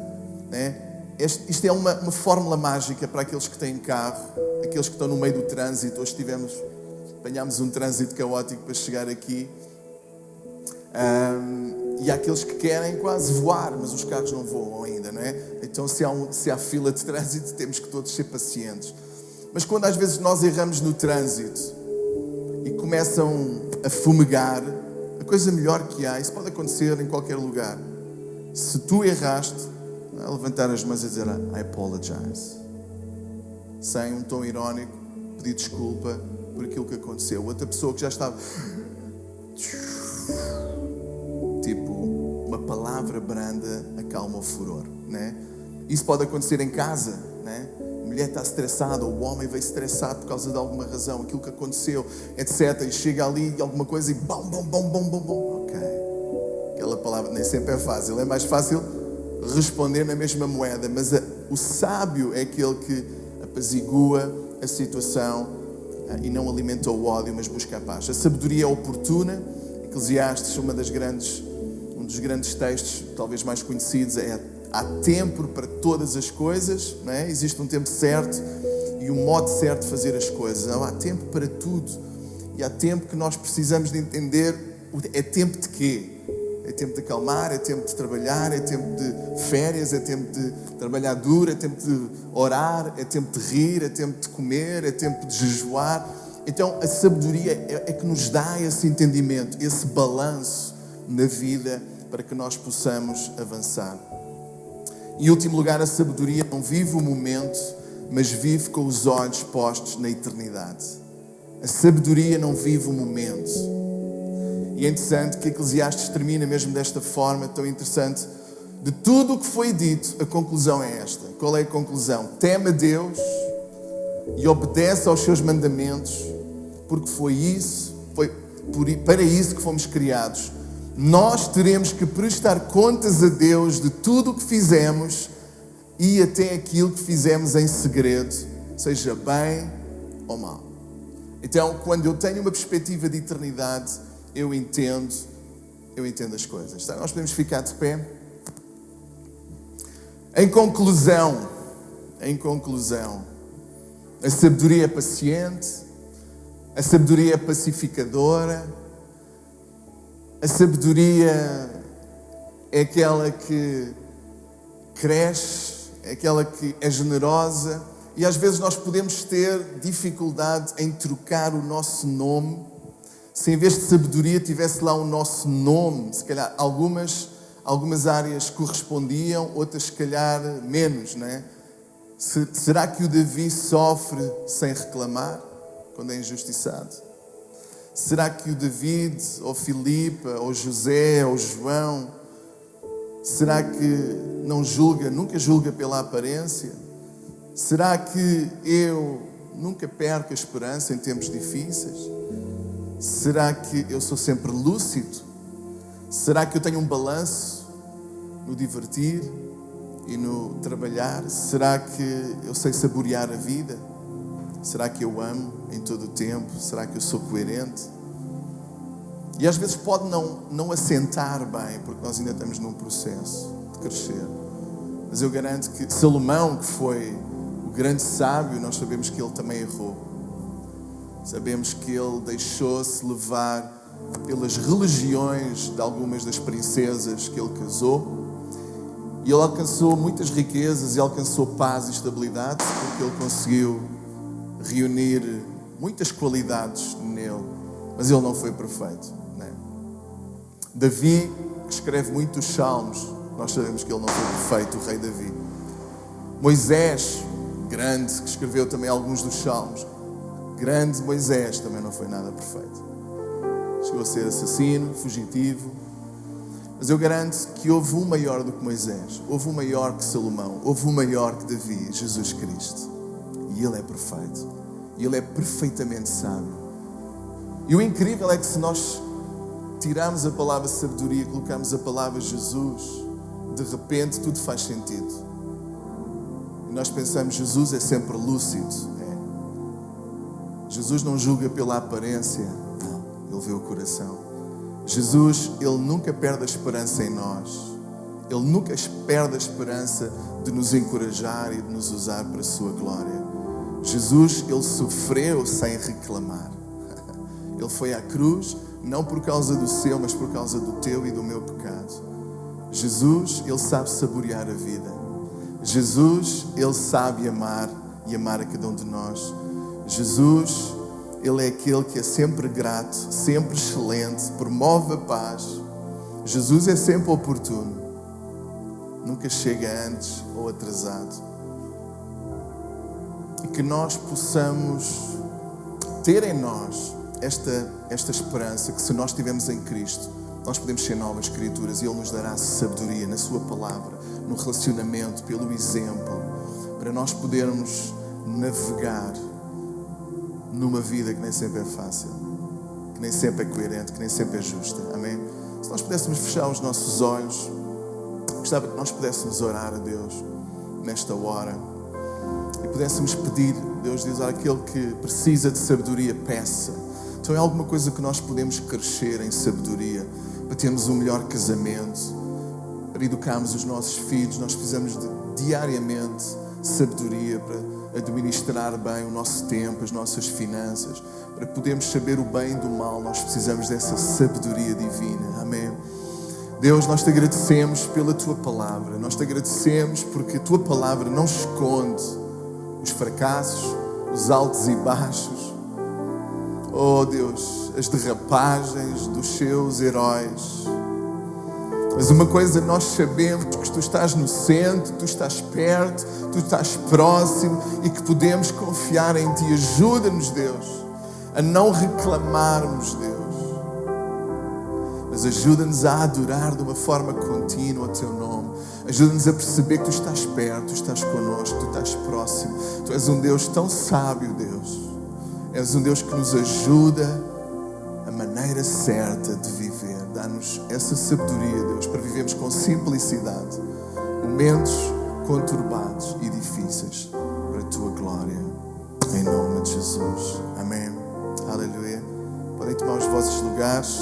né? Isto é uma fórmula mágica para aqueles que têm carro, aqueles que estão no meio do trânsito. Hoje apanhámos um trânsito caótico para chegar aqui. E há aqueles que querem quase voar, mas os carros não voam ainda, não é? Então se há fila de trânsito, temos que todos ser pacientes. Mas quando às vezes nós erramos no trânsito e começam a fumegar, a coisa melhor que há, isso pode acontecer em qualquer lugar. Se tu erraste, a levantar as mãos e dizer I apologize. Sem um tom irónico, pedir desculpa por aquilo que aconteceu. Outra pessoa que já estava... Tipo, uma palavra branda acalma o furor, né? Isso pode acontecer em casa, né? A mulher está estressada, ou o homem veio estressado por causa de alguma razão, aquilo que aconteceu, etc. E chega ali alguma coisa e bom. Ok. Aquela palavra nem sempre é fácil. É mais fácil responder na mesma moeda, mas o sábio é aquele que apazigua a situação e não alimenta o ódio, mas busca a paz. A sabedoria é oportuna. Eclesiastes, um dos grandes textos, talvez mais conhecidos, é: há tempo para todas as coisas, não é? Existe um tempo certo e um modo certo de fazer as coisas. Há tempo para tudo. E há tempo que nós precisamos de entender. É tempo de quê? É tempo de acalmar, é tempo de trabalhar, é tempo de férias, é tempo de trabalhar duro, é tempo de orar, é tempo de rir, é tempo de comer, é tempo de jejuar. Então a sabedoria é que nos dá esse entendimento, esse balanço na vida para que nós possamos avançar. Em último lugar, a sabedoria não vive o momento, mas vive com os olhos postos na eternidade. A sabedoria não vive o momento. E é interessante que Eclesiastes termina mesmo desta forma, tão interessante. De tudo o que foi dito, a conclusão é esta. Qual é a conclusão? Teme a Deus e obedece aos seus mandamentos, porque foi para isso que fomos criados. Nós teremos que prestar contas a Deus de tudo o que fizemos e até aquilo que fizemos em segredo, seja bem ou mal. Então, quando eu tenho uma perspectiva de eternidade, eu entendo as coisas. Tá? Nós podemos ficar de pé. Em conclusão, a sabedoria é paciente, a sabedoria é pacificadora, a sabedoria é aquela que cresce, é aquela que é generosa, e às vezes nós podemos ter dificuldade em trocar o nosso nome. Se em vez de sabedoria tivesse lá o nosso nome, se calhar algumas áreas correspondiam, outras se calhar menos, não é? Será que o Davi sofre sem reclamar quando é injustiçado? Será que o David, ou Filipe, ou José, ou João, será que não julga, nunca julga pela aparência? Será que eu nunca perco a esperança em tempos difíceis? Será que eu sou sempre lúcido? Será que eu tenho um balanço no divertir e no trabalhar? Será que eu sei saborear a vida? Será que eu amo em todo o tempo? Será que eu sou coerente? E às vezes pode não assentar bem, porque nós ainda estamos num processo de crescer. Mas eu garanto que Salomão, que foi o grande sábio, nós sabemos que ele também errou. Sabemos que ele deixou-se levar pelas religiões de algumas das princesas que ele casou. E ele alcançou muitas riquezas e alcançou paz e estabilidade, porque ele conseguiu reunir muitas qualidades nele. Mas ele não foi perfeito, né? Davi, que escreve muitos salmos, nós sabemos que ele não foi perfeito, o rei Davi. Moisés, grande, que escreveu também alguns dos salmos, grande Moisés, também não foi nada perfeito. Chegou a ser assassino, fugitivo. Mas eu garanto que houve um maior do que Moisés, houve um maior que Salomão, houve um maior que Davi, Jesus Cristo. E ele é perfeito. E ele é perfeitamente sábio. E o incrível é que se nós tirarmos a palavra sabedoria e colocarmos a palavra Jesus, de repente tudo faz sentido. E nós pensamos, Jesus é sempre lúcido. Jesus não julga pela aparência, não, ele vê o coração. Jesus, ele nunca perde a esperança em nós. Ele nunca perde a esperança de nos encorajar e de nos usar para a sua glória. Jesus, ele sofreu sem reclamar. Ele foi à cruz, não por causa do seu, mas por causa do teu e do meu pecado. Jesus, ele sabe saborear a vida. Jesus, ele sabe amar e amar a cada um de nós. Jesus, ele é aquele que é sempre grato, sempre excelente, promove a paz. Jesus é sempre oportuno. Nunca chega antes ou atrasado. E que nós possamos ter em nós esta esperança que se nós estivermos em Cristo, nós podemos ser novas criaturas e Ele nos dará sabedoria na Sua palavra, no relacionamento, pelo exemplo, para nós podermos navegar numa vida que nem sempre é fácil, que nem sempre é coerente, que nem sempre é justa. Amém? Se nós pudéssemos fechar os nossos olhos, gostava que nós pudéssemos orar a Deus nesta hora e pudéssemos pedir, Deus diz, aquele que precisa de sabedoria, peça. Então é alguma coisa que nós podemos crescer em sabedoria, para termos um melhor casamento, para educarmos os nossos filhos. Nós precisamos de diariamente sabedoria para administrar bem o nosso tempo, as nossas finanças, para podermos saber o bem do mal. Nós precisamos dessa sabedoria divina. Amém? Deus, nós te agradecemos pela Tua palavra. Nós te agradecemos porque a Tua palavra não esconde os fracassos, os altos e baixos. Oh Deus, as derrapagens dos seus heróis. Mas uma coisa nós sabemos, que Tu estás no centro, Tu estás perto, Tu estás próximo e que podemos confiar em Ti. Ajuda-nos, Deus, a não reclamarmos, Deus, mas ajuda-nos a adorar de uma forma contínua o Teu nome. Ajuda-nos a perceber que Tu estás perto, Tu estás connosco, Tu estás próximo. Tu és um Deus tão sábio, Deus. És um Deus que nos ajuda a maneira certa de viver. Dá-nos essa sabedoria, Deus, para vivermos com simplicidade momentos conturbados e difíceis para a Tua glória. Em nome de Jesus. Amém. Aleluia. Podem tomar os vossos lugares.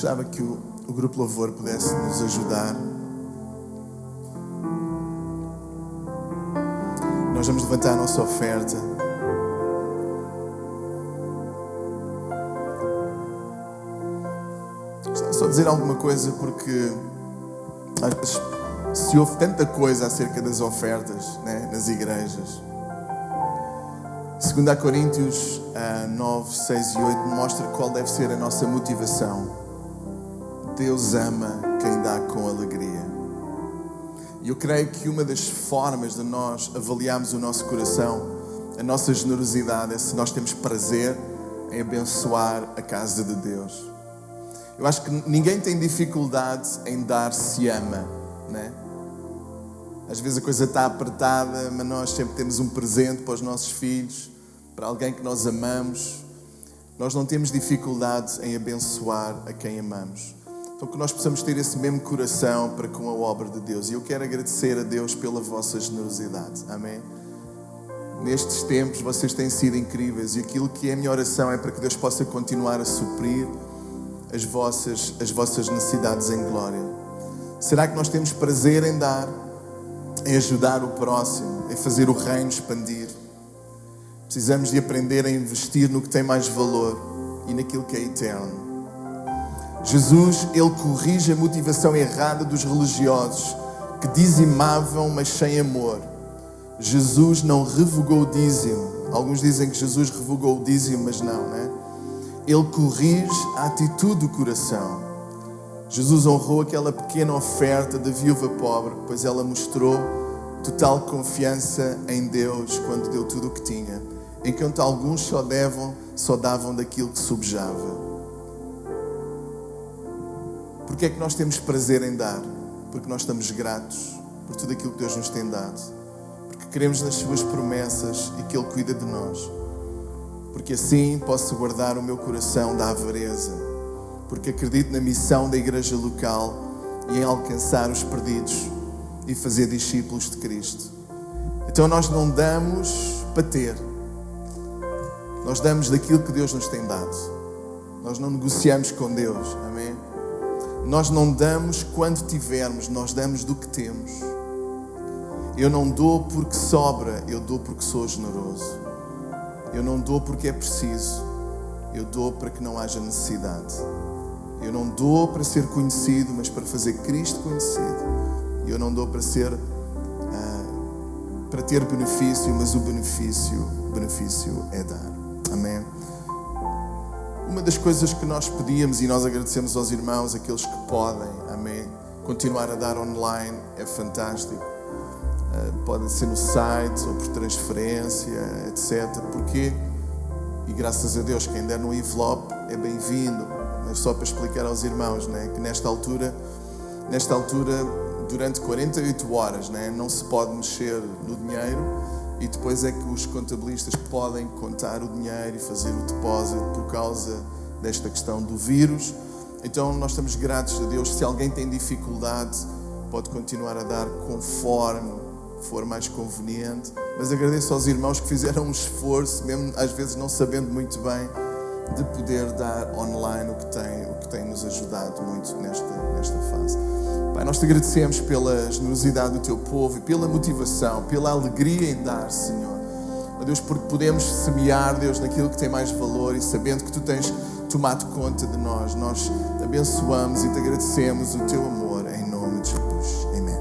gostava que o grupo Louvor pudesse nos ajudar. Nós vamos levantar a nossa oferta. Gostava só de dizer alguma coisa, porque às vezes se ouve tanta coisa acerca das ofertas, né, nas igrejas. 2 Coríntios 9, 6 e 8 mostra qual deve ser a nossa motivação. Deus ama quem dá com alegria. E eu creio que uma das formas de nós avaliarmos o nosso coração, a nossa generosidade, é se nós temos prazer em abençoar a casa de Deus. Eu acho que ninguém tem dificuldade em dar se ama, né? Às vezes a coisa está apertada, mas nós sempre temos um presente para os nossos filhos, para alguém que nós amamos. Nós não temos dificuldade em abençoar a quem amamos. Então que nós possamos ter esse mesmo coração para com a obra de Deus. E eu quero agradecer a Deus pela vossa generosidade. Amém? Nestes tempos vocês têm sido incríveis, e aquilo que é a minha oração é para que Deus possa continuar a suprir as vossas necessidades em glória. Será que nós temos prazer em dar, em ajudar o próximo, em fazer o reino expandir? Precisamos de aprender a investir no que tem mais valor e naquilo que é eterno. Jesus, Ele corrige a motivação errada dos religiosos que dizimavam, mas sem amor. Jesus não revogou o dízimo. Alguns dizem que Jesus revogou o dízimo, mas não, né? Ele corrige a atitude do coração. Jesus honrou aquela pequena oferta da viúva pobre, pois ela mostrou total confiança em Deus quando deu tudo o que tinha, enquanto alguns só davam daquilo que sobejava. Porque é que nós temos prazer em dar? Porque nós estamos gratos por tudo aquilo que Deus nos tem dado. Porque cremos nas suas promessas e que Ele cuida de nós. Porque assim posso guardar o meu coração da avareza. Porque acredito na missão da igreja local e em alcançar os perdidos e fazer discípulos de Cristo. Então nós não damos para ter. Nós damos daquilo que Deus nos tem dado. Nós não negociamos com Deus. Amém? Nós não damos quando tivermos, nós damos do que temos. Eu não dou porque sobra, eu dou porque sou generoso. Eu não dou porque é preciso, eu dou para que não haja necessidade. Eu não dou para ser conhecido, mas para fazer Cristo conhecido. Eu não dou para ter benefício, mas o benefício é dar. Amém? Uma das coisas que nós pedíamos, e nós agradecemos aos irmãos, aqueles que podem, amém, continuar a dar online, é fantástico. Pode ser no site ou por transferência, etc. Porquê? E graças a Deus, quem der no envelope é bem-vindo. Mas só para explicar aos irmãos, né, que nesta altura, durante 48 horas, né, não se pode mexer no dinheiro, e depois é que os contabilistas podem contar o dinheiro e fazer o depósito por causa desta questão do vírus. Então nós estamos gratos a Deus. Se alguém tem dificuldade, pode continuar a dar conforme for mais conveniente. Mas agradeço aos irmãos que fizeram um esforço, mesmo às vezes não sabendo muito bem, de poder dar online, o que tem nos ajudado muito nesta fase. Pai, nós te agradecemos pela generosidade do teu povo e pela motivação, pela alegria em dar, Senhor. Ó Deus, porque podemos semear, Deus, naquilo que tem mais valor, e sabendo que tu tens tomado conta de nós, nós te abençoamos e te agradecemos o teu amor, em nome de Jesus. Amém.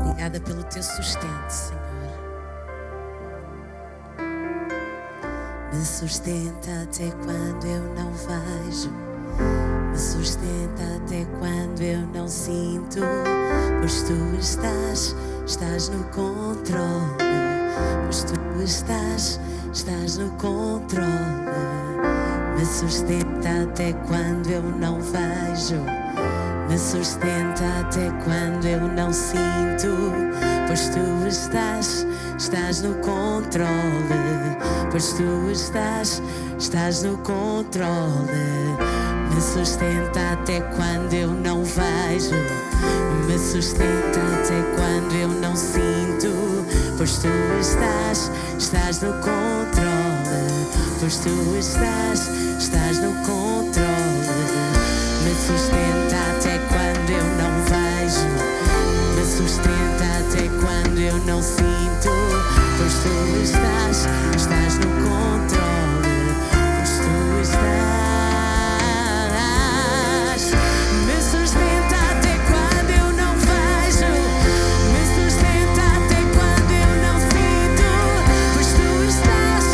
Obrigada pelo teu sustento, Senhor. Me sustenta até quando eu não vejo. Me sustenta até quando eu não sinto. Pois tu estás no controle. Pois tu estás no controle. Me sustenta até quando eu não vejo. Me sustenta até quando eu não sinto. Pois tu estás no controle. Pois tu estás no controle. Me sustenta até quando eu não vejo. vejo, me sustenta até quando eu não sinto, pois tu estás no controle, pois tu estás no controle, me sustenta até quando eu não vejo, me sustenta até quando eu não sinto, pois tu estás no controle, pois tu estás. Me sustenta até quando eu não vejo, me sustenta até quando eu não sinto, pois tu estás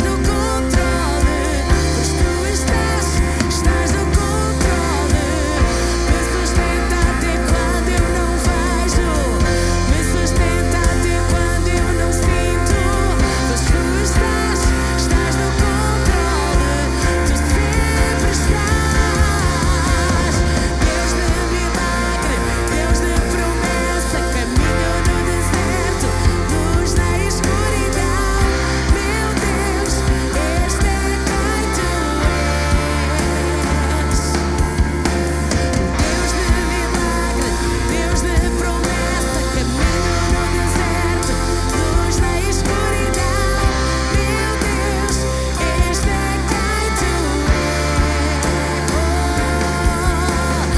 no controle, pois tu estás no controle. Me sustenta até quando eu não vejo, me sustenta até quando eu não sinto, pois tu estás no controle, tu sempre estás. Deus de milagre, Deus de promessa, caminho no deserto, luz na escuridão. Meu Deus, este é quem tu és. Deus de milagre, Deus de promessa, caminho no deserto, luz na escuridão. Meu Deus, este é quem tu és.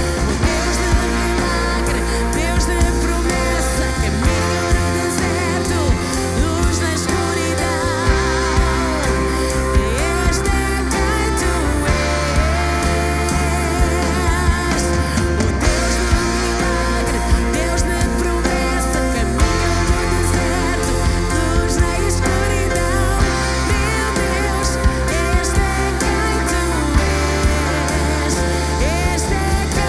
Deus de milagre, Deus de promessa, caminho no deserto, luz na escuridão. Este é quem tu és. O Deus de milagre, Deus de promessa, caminho no deserto, luz na escuridão. Meu Deus, este é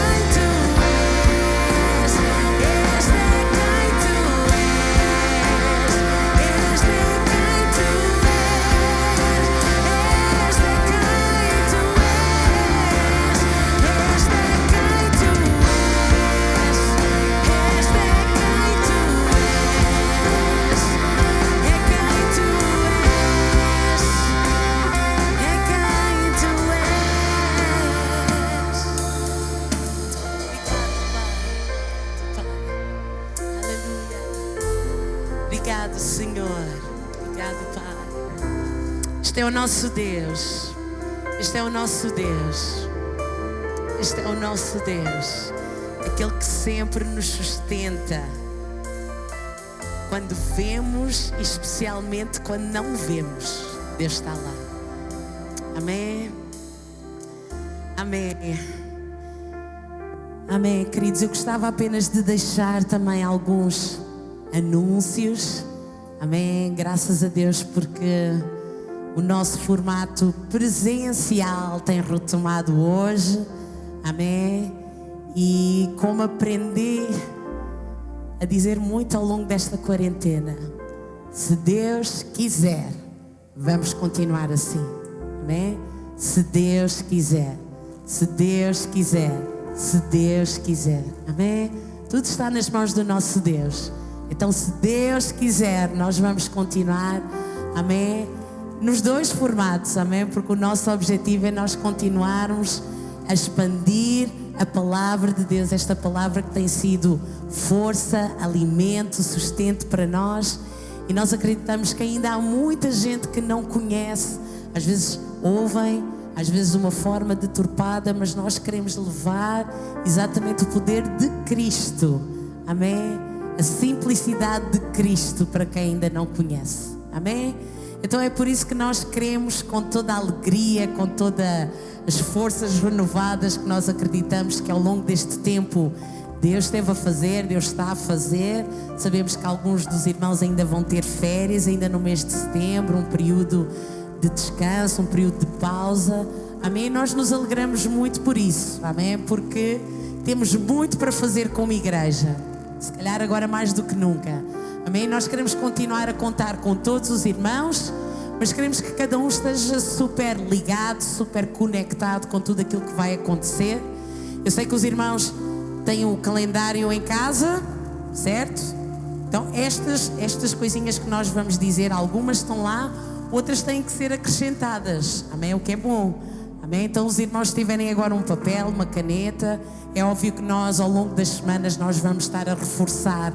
quem tu és. Este é quem tu és. Este é quem tu és. Este é quem tu és. Este é quem tu és. Este é quem tu és. Este é quem tu és. É quem tu és. É quem tu és. Aleluia. Obrigado, Senhor. Obrigado, Pai. Este é o nosso Deus. Este é o nosso Deus. Este é o nosso Deus. Aquele que sempre nos sustenta. Quando vemos e especialmente quando não vemos, Deus está lá. Amém. Amém. Amém, queridos. Eu gostava apenas de deixar também alguns anúncios. Amém. Graças a Deus, porque o nosso formato presencial tem retomado hoje. Amém. E como aprendi a dizer muito ao longo desta quarentena, se Deus quiser, vamos continuar assim. Amém. Se Deus quiser, se Deus quiser, se Deus quiser. Amém. Tudo está nas mãos do nosso Deus. Então, se Deus quiser, nós vamos continuar. Amém. Nos dois formatos. Amém. Porque o nosso objetivo é nós continuarmos a expandir a palavra de Deus. Esta palavra que tem sido força, alimento, sustento para nós. E nós acreditamos que ainda há muita gente que não conhece. Às vezes ouvem, às vezes de uma forma deturpada, mas nós queremos levar exatamente o poder de Cristo. Amém? A simplicidade de Cristo para quem ainda não conhece. Amém? Então é por isso que nós queremos, com toda a alegria, com todas as forças renovadas, que nós acreditamos que ao longo deste tempo Deus esteve a fazer, Deus está a fazer. Sabemos que alguns dos irmãos ainda vão ter férias, ainda no mês de setembro, um período de descanso, um período de pausa. Amém? Nós nos alegramos muito por isso. Amém? Porque temos muito para fazer como igreja. Se calhar agora mais do que nunca. Amém? Nós queremos continuar a contar com todos os irmãos, mas queremos que cada um esteja super ligado, super conectado com tudo aquilo que vai acontecer. Eu sei que os irmãos têm o calendário em casa, certo? Então estas coisinhas que nós vamos dizer, algumas estão lá, outras têm que ser acrescentadas. Amém? O que é bom. Amém? Amém? Então os irmãos se tiverem agora um papel, uma caneta, é óbvio que nós ao longo das semanas nós vamos estar a reforçar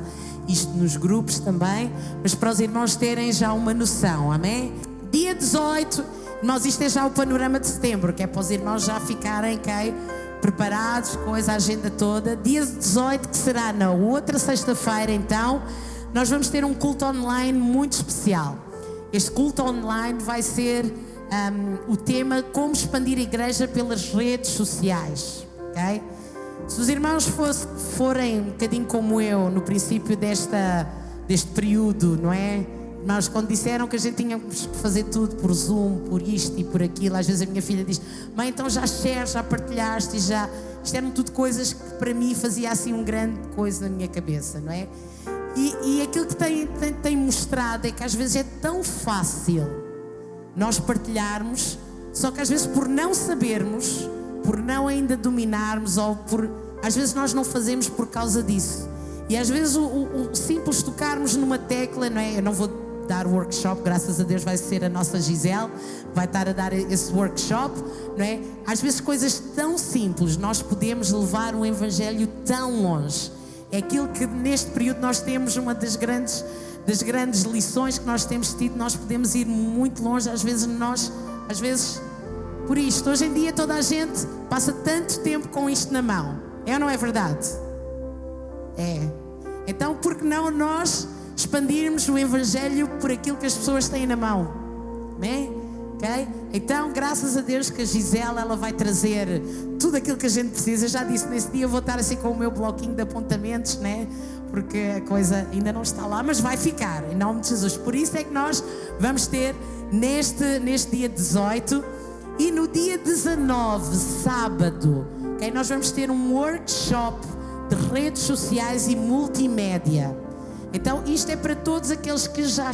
isto nos grupos também, mas para os irmãos terem já uma noção, amém? Dia 18, irmãos, isto é já o panorama de setembro, que é para os irmãos já ficarem preparados com a agenda toda. Dia 18, que será na outra sexta-feira, então, nós vamos ter um culto online muito especial. Este culto online vai ser o tema como expandir a igreja pelas redes sociais, ok? Se os irmãos forem um bocadinho como eu no princípio deste período, não é? Irmãos, quando disseram que a gente tinha que fazer tudo por Zoom, por isto e por aquilo, às vezes a minha filha diz: mãe, então já shares, já partilhaste, isto eram tudo coisas que para mim fazia assim uma grande coisa na minha cabeça, não é? E aquilo que tem mostrado é que às vezes é tão fácil nós partilharmos, só que às vezes por não sabermos, por não ainda dominarmos, ou às vezes nós não fazemos por causa disso. E às vezes o simples tocarmos numa tecla, não é? Eu não vou dar workshop, graças a Deus vai ser a nossa Gisele, vai estar a dar esse workshop, não é? Às vezes coisas tão simples, nós podemos levar o Evangelho tão longe. É aquilo que neste período nós temos, uma das grandes lições que nós temos tido, nós podemos ir muito longe, às vezes por isto. Hoje em dia toda a gente passa tanto tempo com isto na mão, é ou não é verdade? É. Então por que não nós expandirmos o Evangelho por aquilo que as pessoas têm na mão? Amém? Okay? Então graças a Deus que a Gisela, ela vai trazer tudo aquilo que a gente precisa. Eu já disse, nesse dia eu vou estar assim com o meu bloquinho de apontamentos, né? Porque a coisa ainda não está lá, mas vai ficar, em nome de Jesus. Por isso é que nós vamos ter neste dia 18 e no dia 19, sábado, okay? Nós vamos ter um workshop de redes sociais e multimédia. Então isto é para todos aqueles que já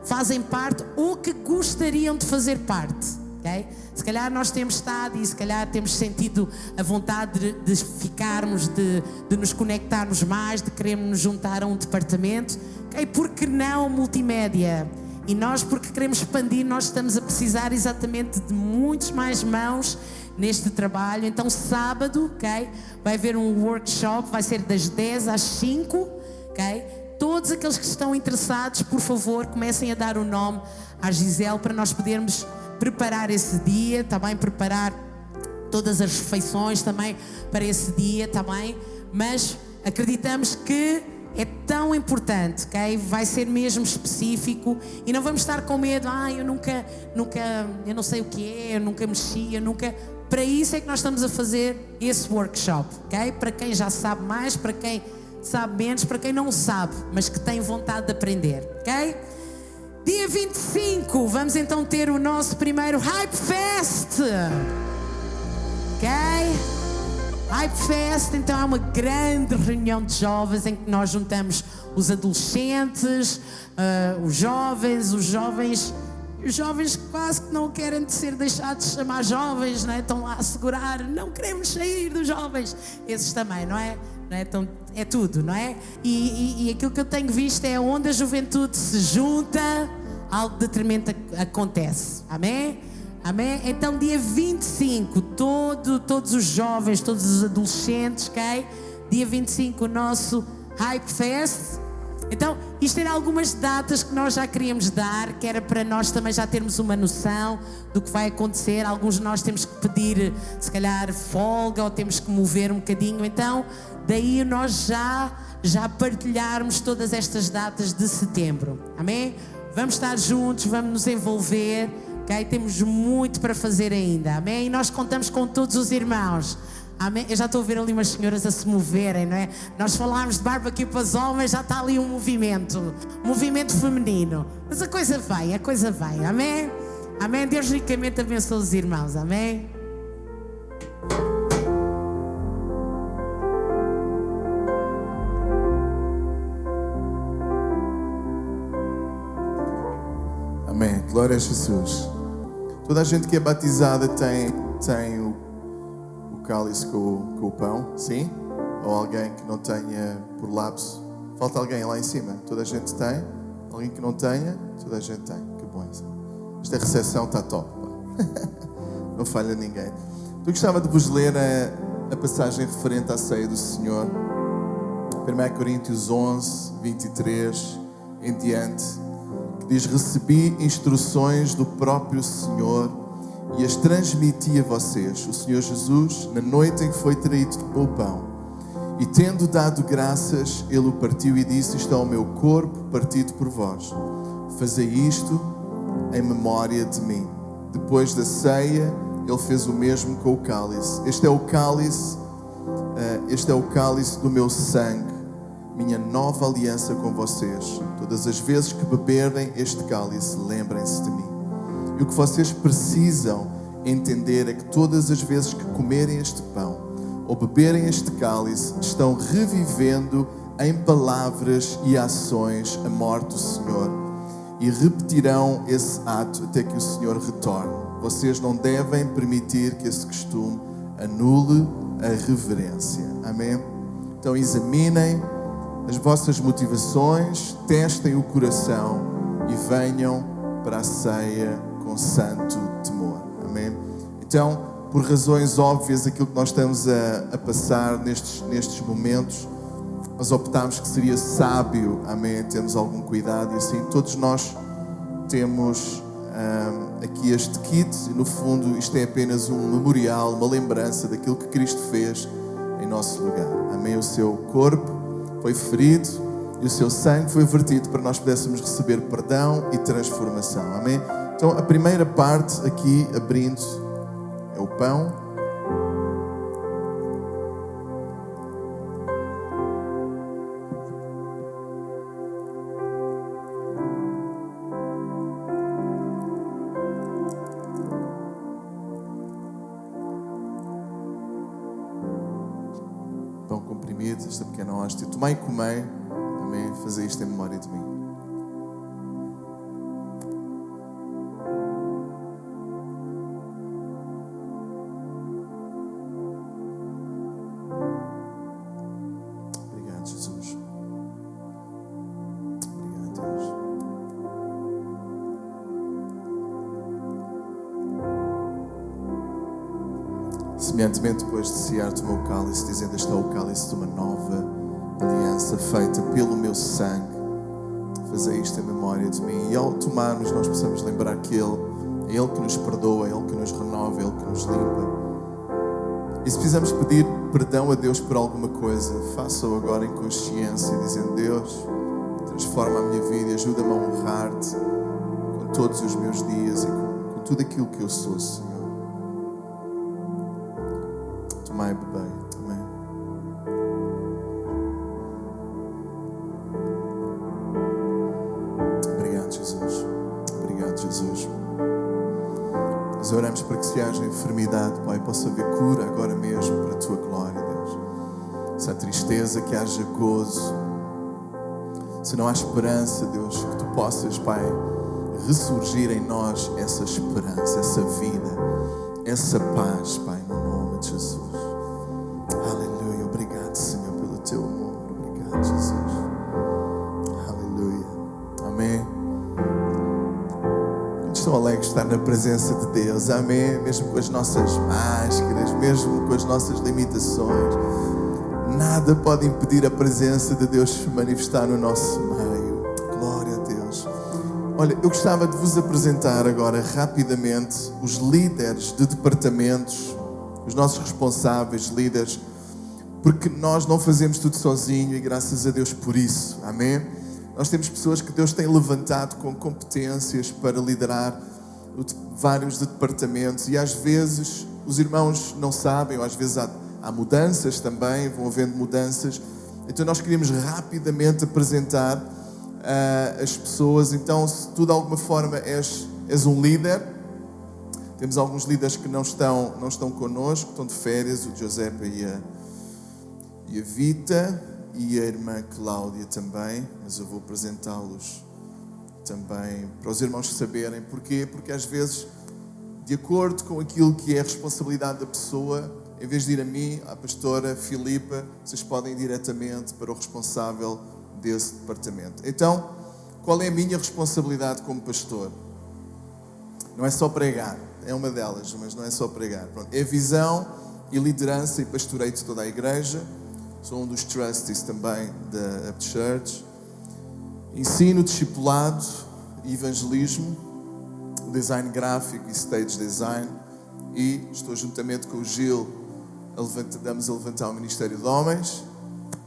fazem parte ou que gostariam de fazer parte, ok? Se calhar nós temos estado e se calhar temos sentido a vontade de ficarmos, de nos conectarmos mais, de querermos nos juntar a um departamento, ok? Por que não multimédia? E nós, porque queremos expandir, nós estamos a precisar exatamente de muitas mais mãos neste trabalho. Então sábado, ok? Vai haver um workshop, vai ser das 10 às 5, ok? Todos aqueles que estão interessados, por favor, comecem a dar o nome à Gisele para nós podermos preparar esse dia, também preparar todas as refeições também para esse dia também. Mas acreditamos que é tão importante, ok? Vai ser mesmo específico e não vamos estar com medo. Eu não sei o que é, eu nunca mexi, Para isso é que nós estamos a fazer esse workshop, ok? Para quem já sabe mais, para quem sabe menos, para quem não sabe, mas que tem vontade de aprender, ok? Dia 25, vamos então ter o nosso primeiro Hype Fest, ok? Hype Fest, então é uma grande reunião de jovens em que nós juntamos os adolescentes, os jovens quase que não querem ser deixados de chamar jovens, não é? Estão lá a segurar, não queremos sair dos jovens, esses também, não é? Então, é tudo, não é? E aquilo que eu tenho visto é onde a juventude se junta, algo de tremendo acontece, amém? Amém? Então dia 25, todos os jovens, todos os adolescentes, ok? Dia 25 o nosso Hype Fest. Então isto era algumas datas que nós já queríamos dar, que era para nós também já termos uma noção do que vai acontecer. Alguns de nós temos que pedir se calhar folga ou temos que mover um bocadinho. Então daí nós já partilharmos todas estas datas de setembro, amém? Vamos estar juntos, vamos nos envolver, ok? Temos muito para fazer ainda, amém? E nós contamos com todos os irmãos, amém? Eu já estou a ver ali umas senhoras a se moverem, não é? Nós falámos de barbecue para os homens, já está ali um movimento feminino, mas a coisa vai, amém? Amém? Deus ricamente abençoe os irmãos, amém? Amém. Glória a Jesus. Toda a gente que é batizada tem o cálice com o pão, sim? Ou alguém que não tenha por lapso? Falta alguém lá em cima? Toda a gente tem? Alguém que não tenha? Toda a gente tem. Que bom isso. Esta recepção está top. não falha ninguém. Eu gostava de vos ler a passagem referente à ceia do Senhor. 1 Coríntios 11, 23 em diante, que diz: recebi instruções do próprio Senhor e as transmiti a vocês. O Senhor Jesus, na noite em que foi traído, tomou o pão e, tendo dado graças, ele o partiu e disse: isto é o meu corpo partido por vós. Fazei isto em memória de mim. Depois da ceia, ele fez o mesmo com o cálice. Este é o cálice do meu sangue, minha nova aliança com vocês. Todas as vezes que beberem este cálice, lembrem-se de mim. E o que vocês precisam entender é que todas as vezes que comerem este pão ou beberem este cálice, estão revivendo em palavras e ações a morte do Senhor e repetirão esse ato até que o Senhor retorne. Vocês não devem permitir que esse costume anule a reverência. Amém? Então examinem as vossas motivações, testem o coração e venham para a ceia com santo temor. Amém? Então, por razões óbvias, aquilo que nós estamos a passar nestes momentos, nós optámos que seria sábio, amém, termos algum cuidado, e assim todos nós temos aqui este kit, e no fundo isto é apenas um memorial, uma lembrança daquilo que Cristo fez em nosso lugar. Amém? O seu corpo foi ferido e o seu sangue foi vertido para nós pudéssemos receber perdão e transformação. Amém? Então a primeira parte aqui, abrindo, é o pão. Pão comprimido, esta pequena hóstia. Tomai e comei, amém, fazei isto em memória de mim. Obrigado, Jesus. Obrigado, Deus. Semelhantemente, depois de cear, tomou o cálice, dizendo: este é o cálice de uma nova aliança feita pelo meu sangue. Fazei isto em memória de mim. E ao tomarmos, nós possamos lembrar que é Ele que nos perdoa, é Ele que nos renova, é Ele que nos limpa. E se precisamos pedir perdão a Deus por alguma coisa, faça-o agora em consciência, dizendo: Deus, transforma a minha vida e ajuda-me a honrar-te com todos os meus dias e com tudo aquilo que eu sou, Senhor. Tomai e bebei. Amém. Obrigado, Jesus. Obrigado, Jesus. Nós oramos para que se haja enfermidade, Pai, possa haver cura agora mesmo para a Tua glória, Deus. Se há tristeza, que haja gozo. Se não há esperança, Deus, que Tu possas, Pai, ressurgir em nós essa esperança, essa vida, essa paz, Pai, no nome de Jesus. Aleluia. Obrigado, Senhor, pelo Teu amor. Obrigado, Jesus. Aleluia. Amém. Estou alegre de estar na presença de Deus. Amém. Mesmo com as nossas máscaras, mesmo com as nossas limitações, nada pode impedir a presença de Deus se manifestar no nosso meio. Glória a Deus. Olha, eu gostava de vos apresentar agora rapidamente os líderes de departamentos, os nossos responsáveis, líderes, porque nós não fazemos tudo sozinho e graças a Deus por isso. Amém? Nós temos pessoas que Deus tem levantado com competências para liderar vários departamentos e às vezes os irmãos não sabem, ou às vezes há mudanças também, vão havendo mudanças. Então nós queríamos rapidamente apresentar as pessoas. Então, se tu de alguma forma és um líder, temos alguns líderes que não estão connosco, estão de férias, o Giuseppe e a Vita e a irmã Cláudia também, mas eu vou apresentá-los também para os irmãos saberem. Porquê? Porque às vezes, de acordo com aquilo que é a responsabilidade da pessoa, em vez de ir a mim, à pastora Filipa, vocês podem ir diretamente para o responsável desse departamento. Então, qual é a minha responsabilidade como pastor? Não é só pregar, é uma delas, mas não é só pregar. Pronto. É visão e liderança e pastoreio de toda a igreja. Sou um dos trustees também da Church. Ensino, discipulado, evangelismo, design gráfico e stage design. E estou juntamente com o Gil, damos a levantar o Ministério de Homens.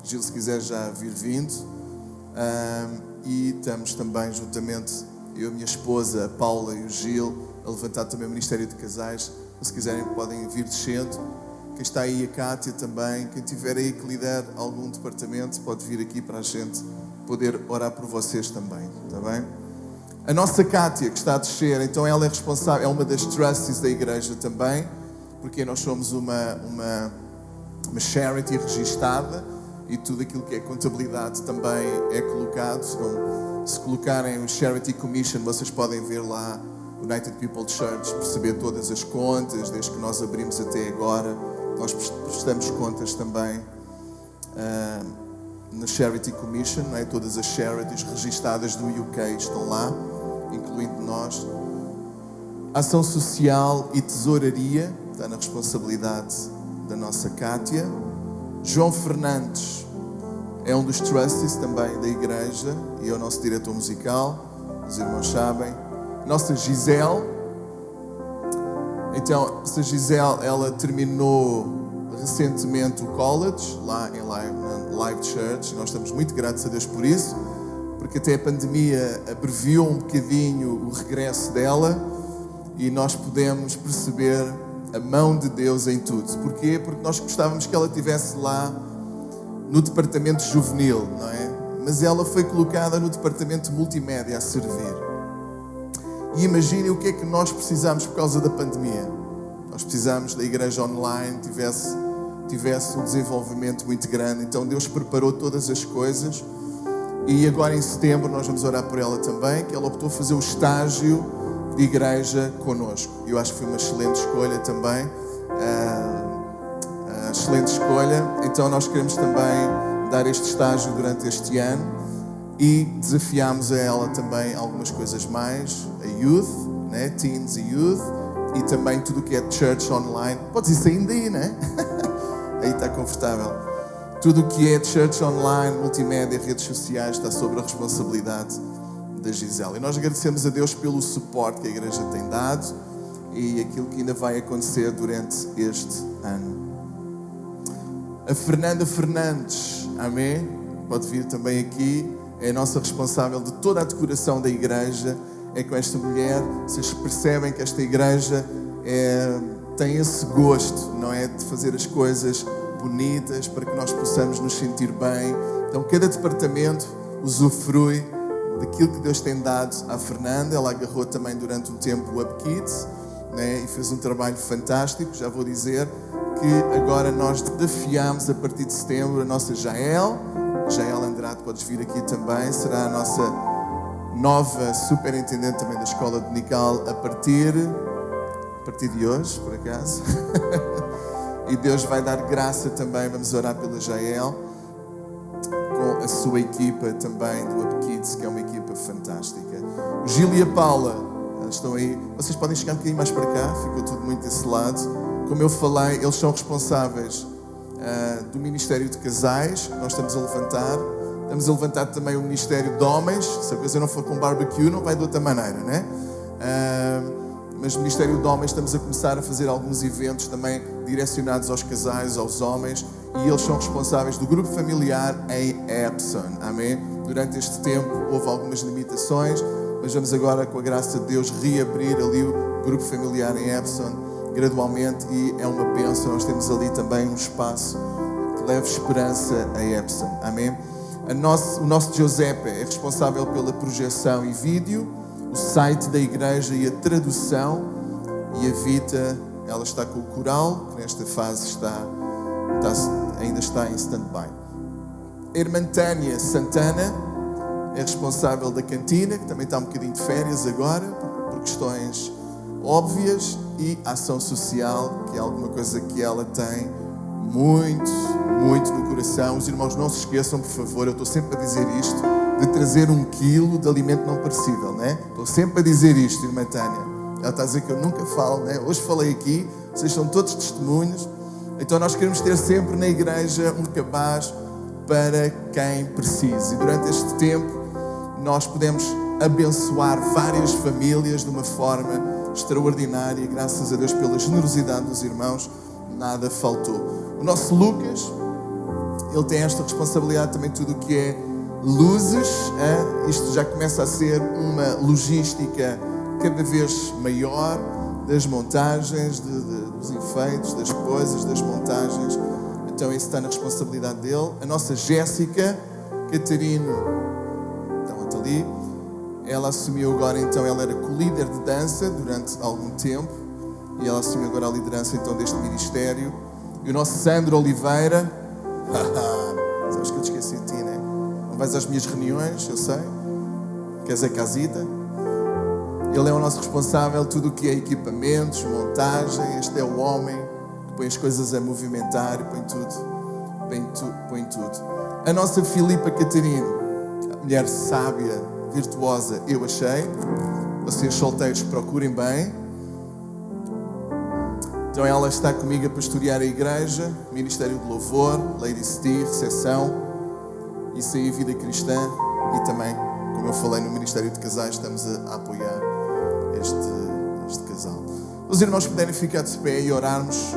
Gil, se quiser já vir vindo. E estamos também juntamente, eu, a minha esposa, a Paula e o Gil, a levantar também o Ministério de Casais. Se quiserem podem vir descendo. Quem está aí, a Cátia também. Quem tiver aí que lidar algum departamento, pode vir aqui para a gente poder orar por vocês também, está bem? A nossa Cátia, que está a descer, então ela é responsável, é uma das trustees da igreja também, porque nós somos uma charity registada e tudo aquilo que é contabilidade também é colocado. Então, se colocarem o Charity Commission, vocês podem ver lá United People Church, perceber todas as contas, desde que nós abrimos até agora. Nós prestamos contas também na Charity Commission, não é? Todas as charities registadas do UK estão lá, incluindo nós. Ação social e tesouraria está na responsabilidade da nossa Cátia. João Fernandes é um dos trustees também da igreja e é o nosso diretor musical, os irmãos sabem. Nossa Gisele, então, essa Gisele, ela terminou recentemente o college, lá em Live Church, e nós estamos muito gratos a Deus por isso, porque até a pandemia abreviou um bocadinho o regresso dela e nós podemos perceber a mão de Deus em tudo. Porquê? Porque nós gostávamos que ela estivesse lá no departamento juvenil, não é? Mas ela foi colocada no departamento multimédia a servir. E imaginem o que é que nós precisamos por causa da pandemia. Nós precisamos da igreja online, tivesse um desenvolvimento muito grande. Então Deus preparou todas as coisas. E agora em setembro nós vamos orar por ela também, que ela optou fazer o estágio de igreja connosco. Eu acho que foi uma excelente escolha também. Excelente escolha. Então nós queremos também dar este estágio durante este ano e desafiámos a ela também algumas coisas mais, a youth, né? Teens e youth, e também tudo o que é church online. Podes ir saindo aí, né? Aí está confortável. Tudo o que é church online, multimédia, redes sociais está sob a responsabilidade da Gisele. E nós agradecemos a Deus pelo suporte que a igreja tem dado e aquilo que ainda vai acontecer durante este ano. A Fernanda Fernandes, amém? Pode vir também aqui, é a nossa responsável de toda a decoração da igreja. É com esta mulher, vocês percebem que esta igreja tem esse gosto, não é? De fazer as coisas bonitas para que nós possamos nos sentir bem. Então cada departamento usufrui daquilo que Deus tem dado à Fernanda. Ela agarrou também durante um tempo o Up Kids, né? E fez um trabalho fantástico. Já vou dizer que agora nós desafiamos a partir de setembro a nossa Jael Andrade, podes vir aqui também, será a nossa nova superintendente também da escola dominical a partir de hoje, por acaso. E Deus vai dar graça também, vamos orar pela Jael, com a sua equipa também do Up Kids, que é uma equipa fantástica. O Gil e a Paula estão aí, vocês podem chegar um bocadinho mais para cá, ficou tudo muito desse lado. Como eu falei, eles são responsáveis do Ministério de Casais, que nós estamos a levantar. Estamos a levantar também o Ministério de Homens. Se a coisa não for com barbecue, não vai de outra maneira, né? Mas o Ministério de Homens estamos a começar a fazer alguns eventos também direcionados aos casais, aos homens, e eles são responsáveis do grupo familiar em Epsom, amém? Durante este tempo houve algumas limitações, mas vamos agora, com a graça de Deus, reabrir ali o grupo familiar em Epsom gradualmente, e é uma bênção. Nós temos ali também um espaço que leva esperança a Epsom, amém? O nosso Giuseppe é responsável pela projeção e vídeo, o site da igreja e a tradução, e a Vita, ela está com o coral, que nesta fase ainda está em stand-by. A irmã Tânia Santana é responsável da cantina, que também está um bocadinho de férias agora, por questões óbvias, e ação social, que é alguma coisa que ela tem muito no coração. Os irmãos, não se esqueçam, por favor, eu estou sempre a dizer isto, de trazer 1 quilo de alimento não perecível, né? Estou sempre a dizer isto, irmã Tânia. Ela está a dizer que eu nunca falo, né? Hoje falei aqui, vocês são todos testemunhos. Então nós queremos ter sempre na igreja um cabaz para quem precisa. E durante este tempo nós podemos abençoar várias famílias de uma forma extraordinária. Graças a Deus pela generosidade dos irmãos, nada faltou. O nosso Lucas, ele tem esta responsabilidade também, tudo o que é luzes. Isto já começa a ser uma logística cada vez maior, das montagens, dos efeitos, das coisas, das montagens. Então isso está na responsabilidade dele. A nossa Jéssica Catarino, então está ali, ela assumiu agora, então ela era co-líder de dança durante algum tempo e ela assumiu agora a liderança então deste ministério. E o nosso Sandro Oliveira, sabes que eu te esqueci de ti, né? Não vais às minhas reuniões, eu sei, queres a casita? Ele é o nosso responsável, tudo o que é equipamentos, montagem. Este é o homem que põe as coisas a movimentar e põe tudo. A nossa Filipa Catarino, a mulher sábia, virtuosa, eu achei. Vocês solteiros procurem bem. Então ela está comigo a pastorear a igreja, Ministério de Louvor, Lady City, recepção, isso aí, vida cristã, e também, como eu falei, no Ministério de Casais estamos a apoiar este casal. Os irmãos puderem ficar de pé e orarmos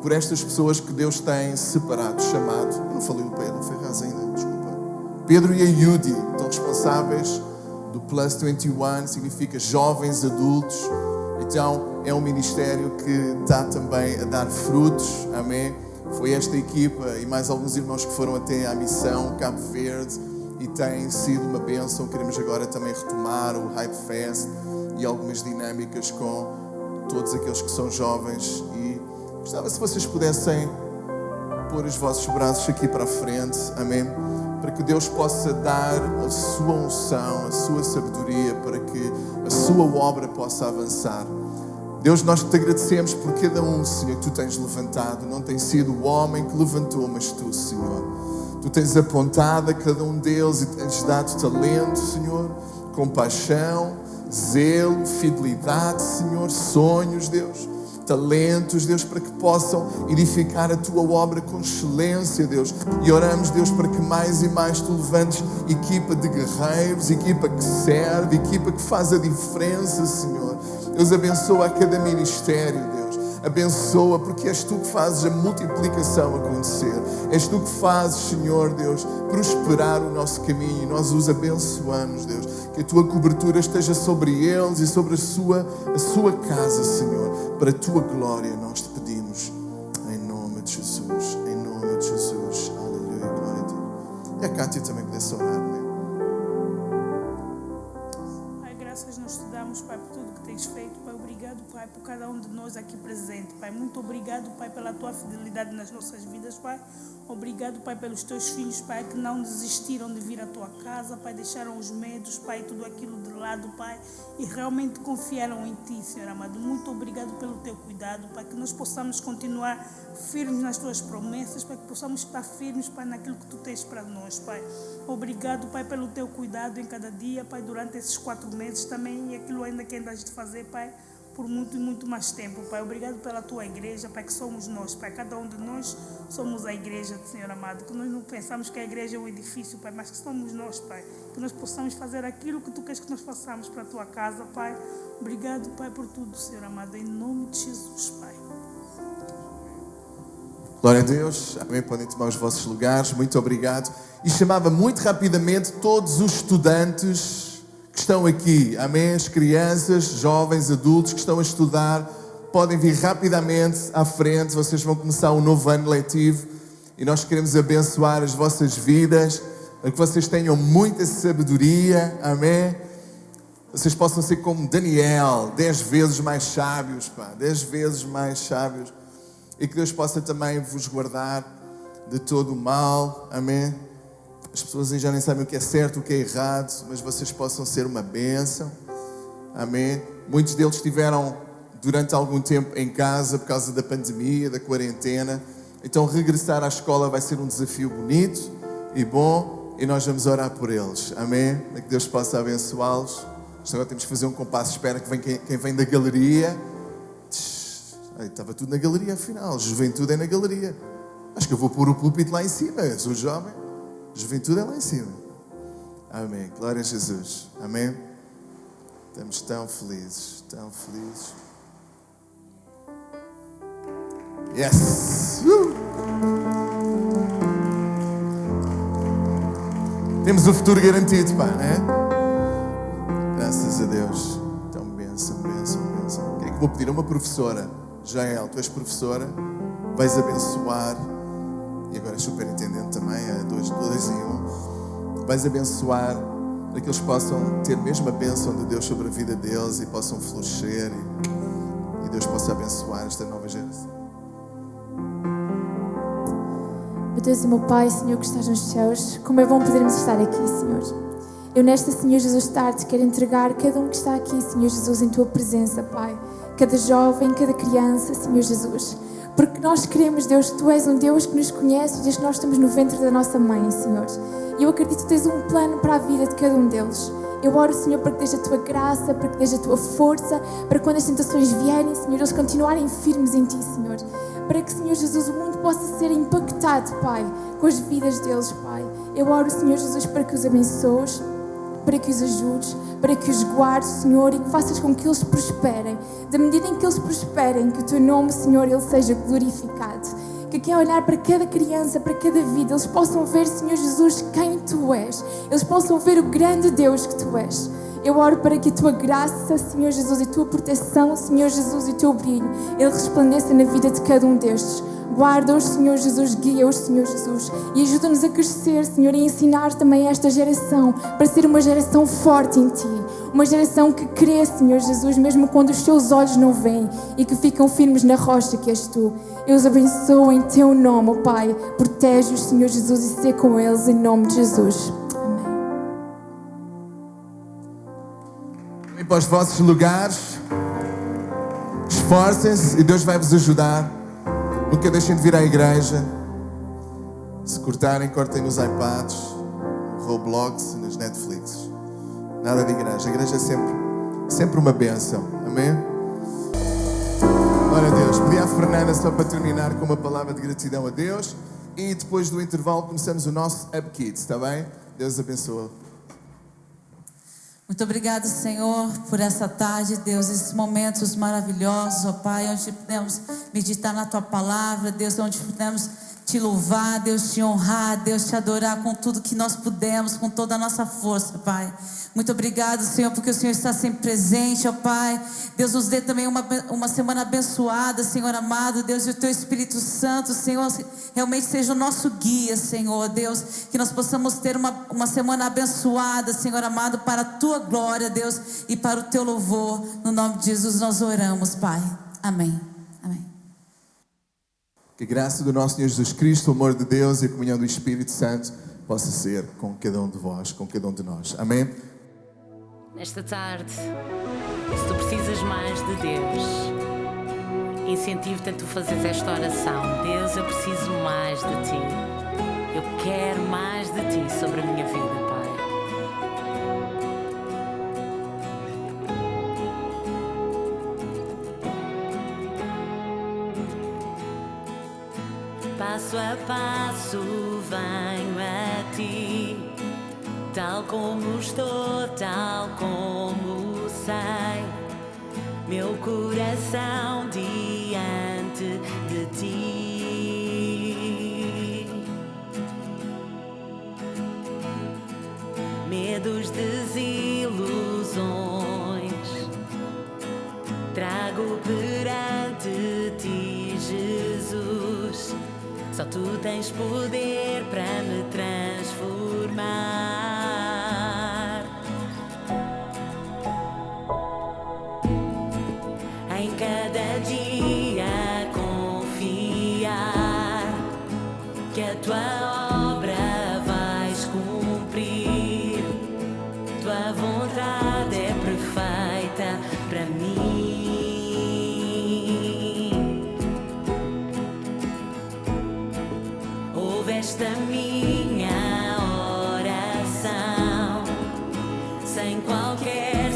por estas pessoas que Deus tem separado, chamado. Eu não falei o Pedro Ferraz ainda, desculpa. Pedro e a Yudi estão responsáveis do Plus 21, significa jovens adultos. Então é um ministério que está também a dar frutos, amém? Foi esta equipa e mais alguns irmãos que foram até à missão Cabo Verde e tem sido uma bênção. Queremos agora também retomar o Hype Fest e algumas dinâmicas com todos aqueles que são jovens. E gostava se vocês pudessem pôr os vossos braços aqui para a frente, amém? Para que Deus possa dar a sua unção, a sua sabedoria, para que a sua obra possa avançar. Deus, nós te agradecemos por cada um, Senhor, que tu tens levantado. Não tem sido o homem que levantou, mas tu, Senhor. Tu tens apontado a cada um deles e tens dado talento, Senhor, compaixão, zelo, fidelidade, Senhor, sonhos, Deus, talentos, Deus, para que possam edificar a tua obra com excelência, Deus. E oramos, Deus, para que mais e mais tu levantes equipa de guerreiros, equipa que serve, equipa que faz a diferença, Senhor. Deus, abençoa a cada ministério, Deus. Abençoa, porque és tu que fazes a multiplicação acontecer. És tu que fazes, Senhor Deus, prosperar o nosso caminho. E nós os abençoamos, Deus. Que a tua cobertura esteja sobre eles e sobre a sua casa, Senhor. Para a tua glória nós te pedimos. Em nome de Jesus. Em nome de Jesus. Aleluia. Glória a Deus. E a Cátia também pudesse orar, não é? Pai, graças nós te damos, Pai, por tudo que tens feito. Pai, obrigado, Pai, por cada um de nós aqui presente. Pai, muito obrigado, Pai, pela tua fidelidade nas nossas vidas, Pai. Obrigado, Pai, pelos teus filhos, Pai, que não desistiram de vir à tua casa, Pai, deixaram os medos, Pai, tudo aquilo de lado, Pai, e realmente confiaram em ti, Senhor amado. Muito obrigado pelo teu cuidado, Pai, que nós possamos continuar firmes nas tuas promessas, Pai, que possamos estar firmes, Pai, naquilo que tu tens para nós, Pai. Obrigado, Pai, pelo teu cuidado em cada dia, Pai, durante esses 4 meses também, e aquilo ainda que andas de fazer, Pai, por muito e muito mais tempo, Pai. Obrigado pela tua igreja, Pai, que somos nós, Pai. Cada um de nós somos a igreja, Senhor amado. Que nós não pensamos que a igreja é um edifício, Pai, mas que somos nós, Pai. Que nós possamos fazer aquilo que tu queres que nós façamos para a tua casa, Pai. Obrigado, Pai, por tudo, Senhor amado. Em nome de Jesus, Pai. Glória a Deus. Amém. Podem tomar os vossos lugares. Muito obrigado. E chamava muito rapidamente todos os estudantes que estão aqui, amém? As crianças, jovens, adultos que estão a estudar, podem vir rapidamente à frente. Vocês vão começar um novo ano letivo e nós queremos abençoar as vossas vidas, para que vocês tenham muita sabedoria, amém? Vocês possam ser como Daniel, 10 vezes mais sábios, pá, 10 vezes mais sábios, e que Deus possa também vos guardar de todo o mal, amém? As pessoas aí já nem sabem o que é certo, o que é errado, mas vocês possam ser uma bênção. Amém. Muitos deles estiveram durante algum tempo em casa por causa da pandemia, da quarentena. Então regressar à escola vai ser um desafio bonito e bom, e nós vamos orar por eles. Amém. Para que Deus possa abençoá-los. Agora temos que fazer um compasso de espera que vem quem vem da galeria. Estava tudo na galeria afinal. Juventude é na galeria. Acho que eu vou pôr o púlpito lá em cima. Eu sou jovem. Juventude é lá em cima. Amém. Glória a Jesus. Amém. Estamos tão felizes. Tão felizes. Yes! Temos o futuro garantido, pá, não é? Graças a Deus. Então, benção. O que é que vou pedir a uma professora? Jael, tu és professora, vais abençoar, e agora és superintendente também, é dois em um. Vais abençoar para que eles possam ter mesmo a bênção de Deus sobre a vida deles e possam florescer e Deus possa abençoar esta nova geração. Meu Deus e meu Pai, Senhor que estás nos céus, como é bom podermos estar aqui, Senhor. Eu nesta, Senhor Jesus, tarde quero entregar cada um que está aqui, Senhor Jesus, em Tua presença, Pai. Cada jovem, cada criança, Senhor Jesus. Porque nós queremos, Deus, Tu és um Deus que nos conhece desde que nós estamos no ventre da nossa mãe, Senhor. E eu acredito que Tu tens um plano para a vida de cada um deles. Eu oro, Senhor, para que deixe a Tua graça, para que deixe a Tua força, para que quando as tentações vierem, Senhor, eles continuarem firmes em Ti, Senhor. Para que, Senhor Jesus, o mundo possa ser impactado, Pai, com as vidas deles, Pai. Eu oro, Senhor Jesus, para que os abençoes, para que os ajudes, para que os guardes, Senhor, e que faças com que eles prosperem. Da medida em que eles prosperem, que o Teu nome, Senhor, Ele seja glorificado. Que aqui, ao olhar para cada criança, para cada vida, eles possam ver, Senhor Jesus, quem Tu és. Eles possam ver o grande Deus que Tu és. Eu oro para que a Tua graça, Senhor Jesus, e a Tua proteção, Senhor Jesus, e o Teu brilho, Ele resplandeça na vida de cada um destes. Guarda-os, Senhor Jesus, guia-os, Senhor Jesus, e ajuda-nos a crescer, Senhor, e a ensinar também esta geração para ser uma geração forte em Ti, uma geração que crê, Senhor Jesus, mesmo quando os seus olhos não veem, e que ficam firmes na rocha que és Tu. Eu os abençoo em Teu nome, ó Pai. Protege-os, Senhor Jesus, e sê com eles em nome de Jesus. Amém. Vem para os vossos lugares. Esforcem-se e Deus vai vos ajudar. Nunca deixem de vir à igreja. Se cortarem, cortem nos iPads, no Roblox, nos Netflix. Nada de igreja. A igreja é sempre uma bênção. Amém? Glória a Deus. Pedi à Fernanda só para terminar com uma palavra de gratidão a Deus. E depois do intervalo começamos o nosso Up Kids, está bem? Deus abençoe. Muito obrigado, Senhor, por essa tarde, Deus, esses momentos maravilhosos, ó Pai, onde podemos meditar na Tua palavra, Deus, onde podemos Te louvar, Deus, Te honrar, Deus, Te adorar com tudo que nós pudermos, com toda a nossa força, Pai. Muito obrigado, Senhor, porque o Senhor está sempre presente, ó Pai. Deus, nos dê também uma semana abençoada, Senhor amado. Deus, e o Teu Espírito Santo, Senhor, realmente seja o nosso guia, Senhor. Deus, que nós possamos ter uma semana abençoada, Senhor amado, para a Tua glória, Deus, e para o Teu louvor. No nome de Jesus nós oramos, Pai. Amém. Amém. Que a graça do nosso Senhor Jesus Cristo, o amor de Deus e a comunhão do Espírito Santo possa ser com cada um de vós, com cada um de nós. Amém? Nesta tarde, se tu precisas mais de Deus, incentivo-te a tu fazeres esta oração. Deus, eu preciso mais de Ti. Eu quero mais de Ti sobre a minha vida, Pai. Passo a passo venho a Ti, tal como estou, tal como sei, meu coração diante de Ti. Medos, desilusões, trago perante Ti, Jesus. Só Tu tens poder para me transformar. Em cada dia confiar que a Tua obra vais cumprir. Tua vontade é perfeita para mim. Esta minha oração, sem qualquer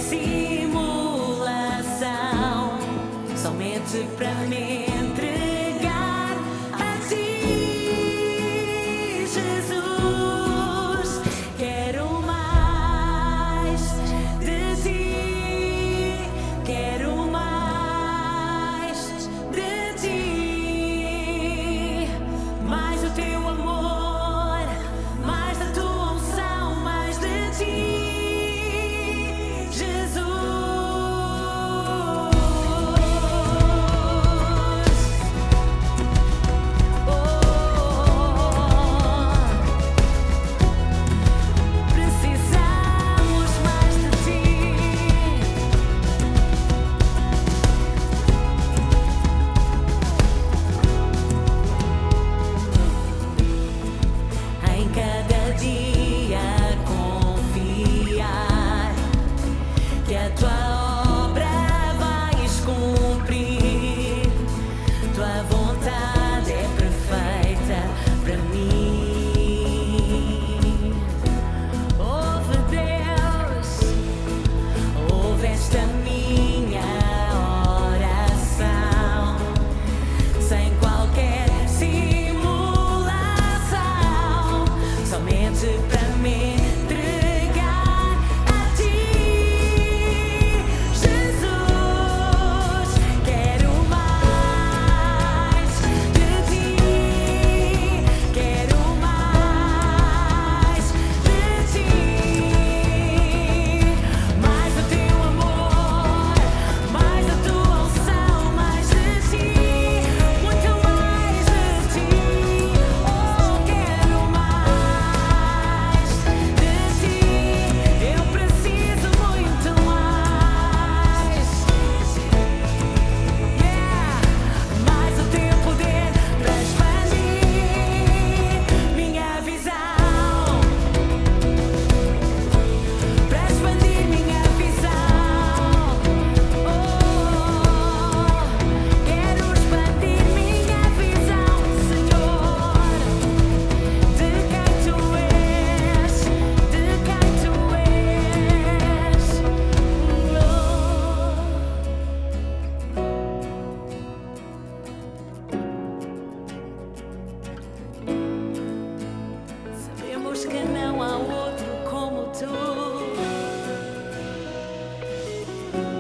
Deus, que não há outro como tu.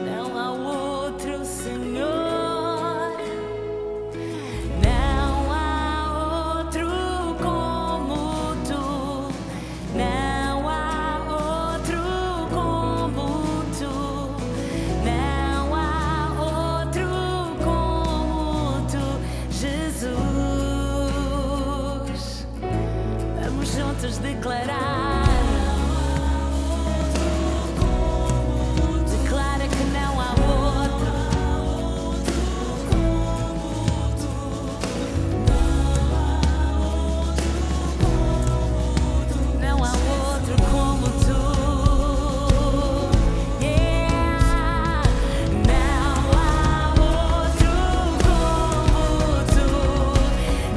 Não há outro, Senhor. Não há outro como tu. Não há outro como tu. Não há outro como tu, Jesus. Vamos juntos declarar. Declara que não há outro. Não há outro como tu. Yeah. Não há outro como tu.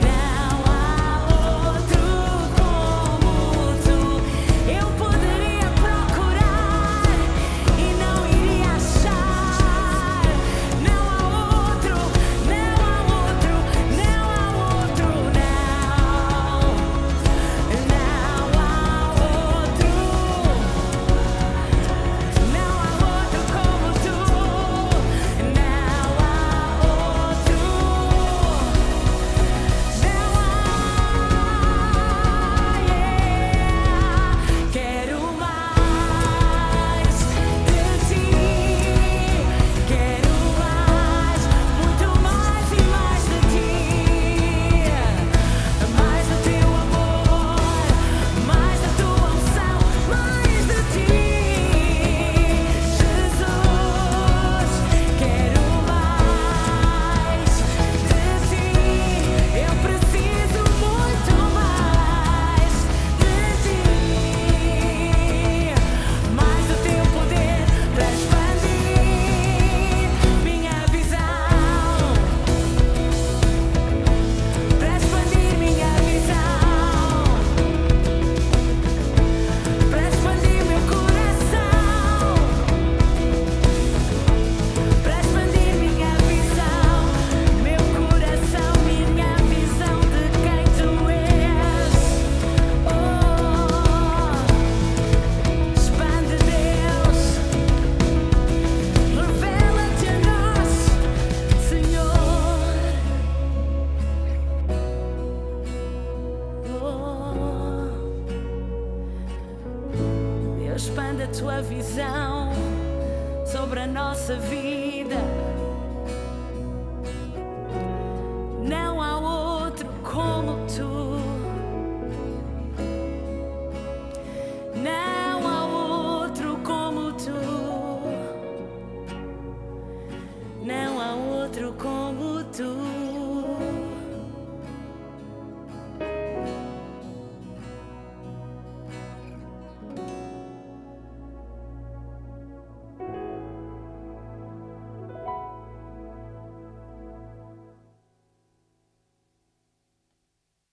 Não há outro como tu. Eu poderia procurar e não iria achar. Não há outro, não há outro, não há outro, não. Não há outro. Não há outro como tu. Não há outro. Quero mais de ti. Quero mais, muito mais e mais de ti. Mais do teu amor, mais da tua unção, mais de ti, Jesus. Quero mais de ti. Eu preciso muito mais de ti. Mais do teu poder para expandir minha visão. Para expandir minha visão. Para expandir meu coração. Para expandir minha visão. Meu coração, minha visão de quem tu és. Oh, expande, Deus. Revela-te a nós, Senhor. Deus, expande a tua visão sobre a nossa vida.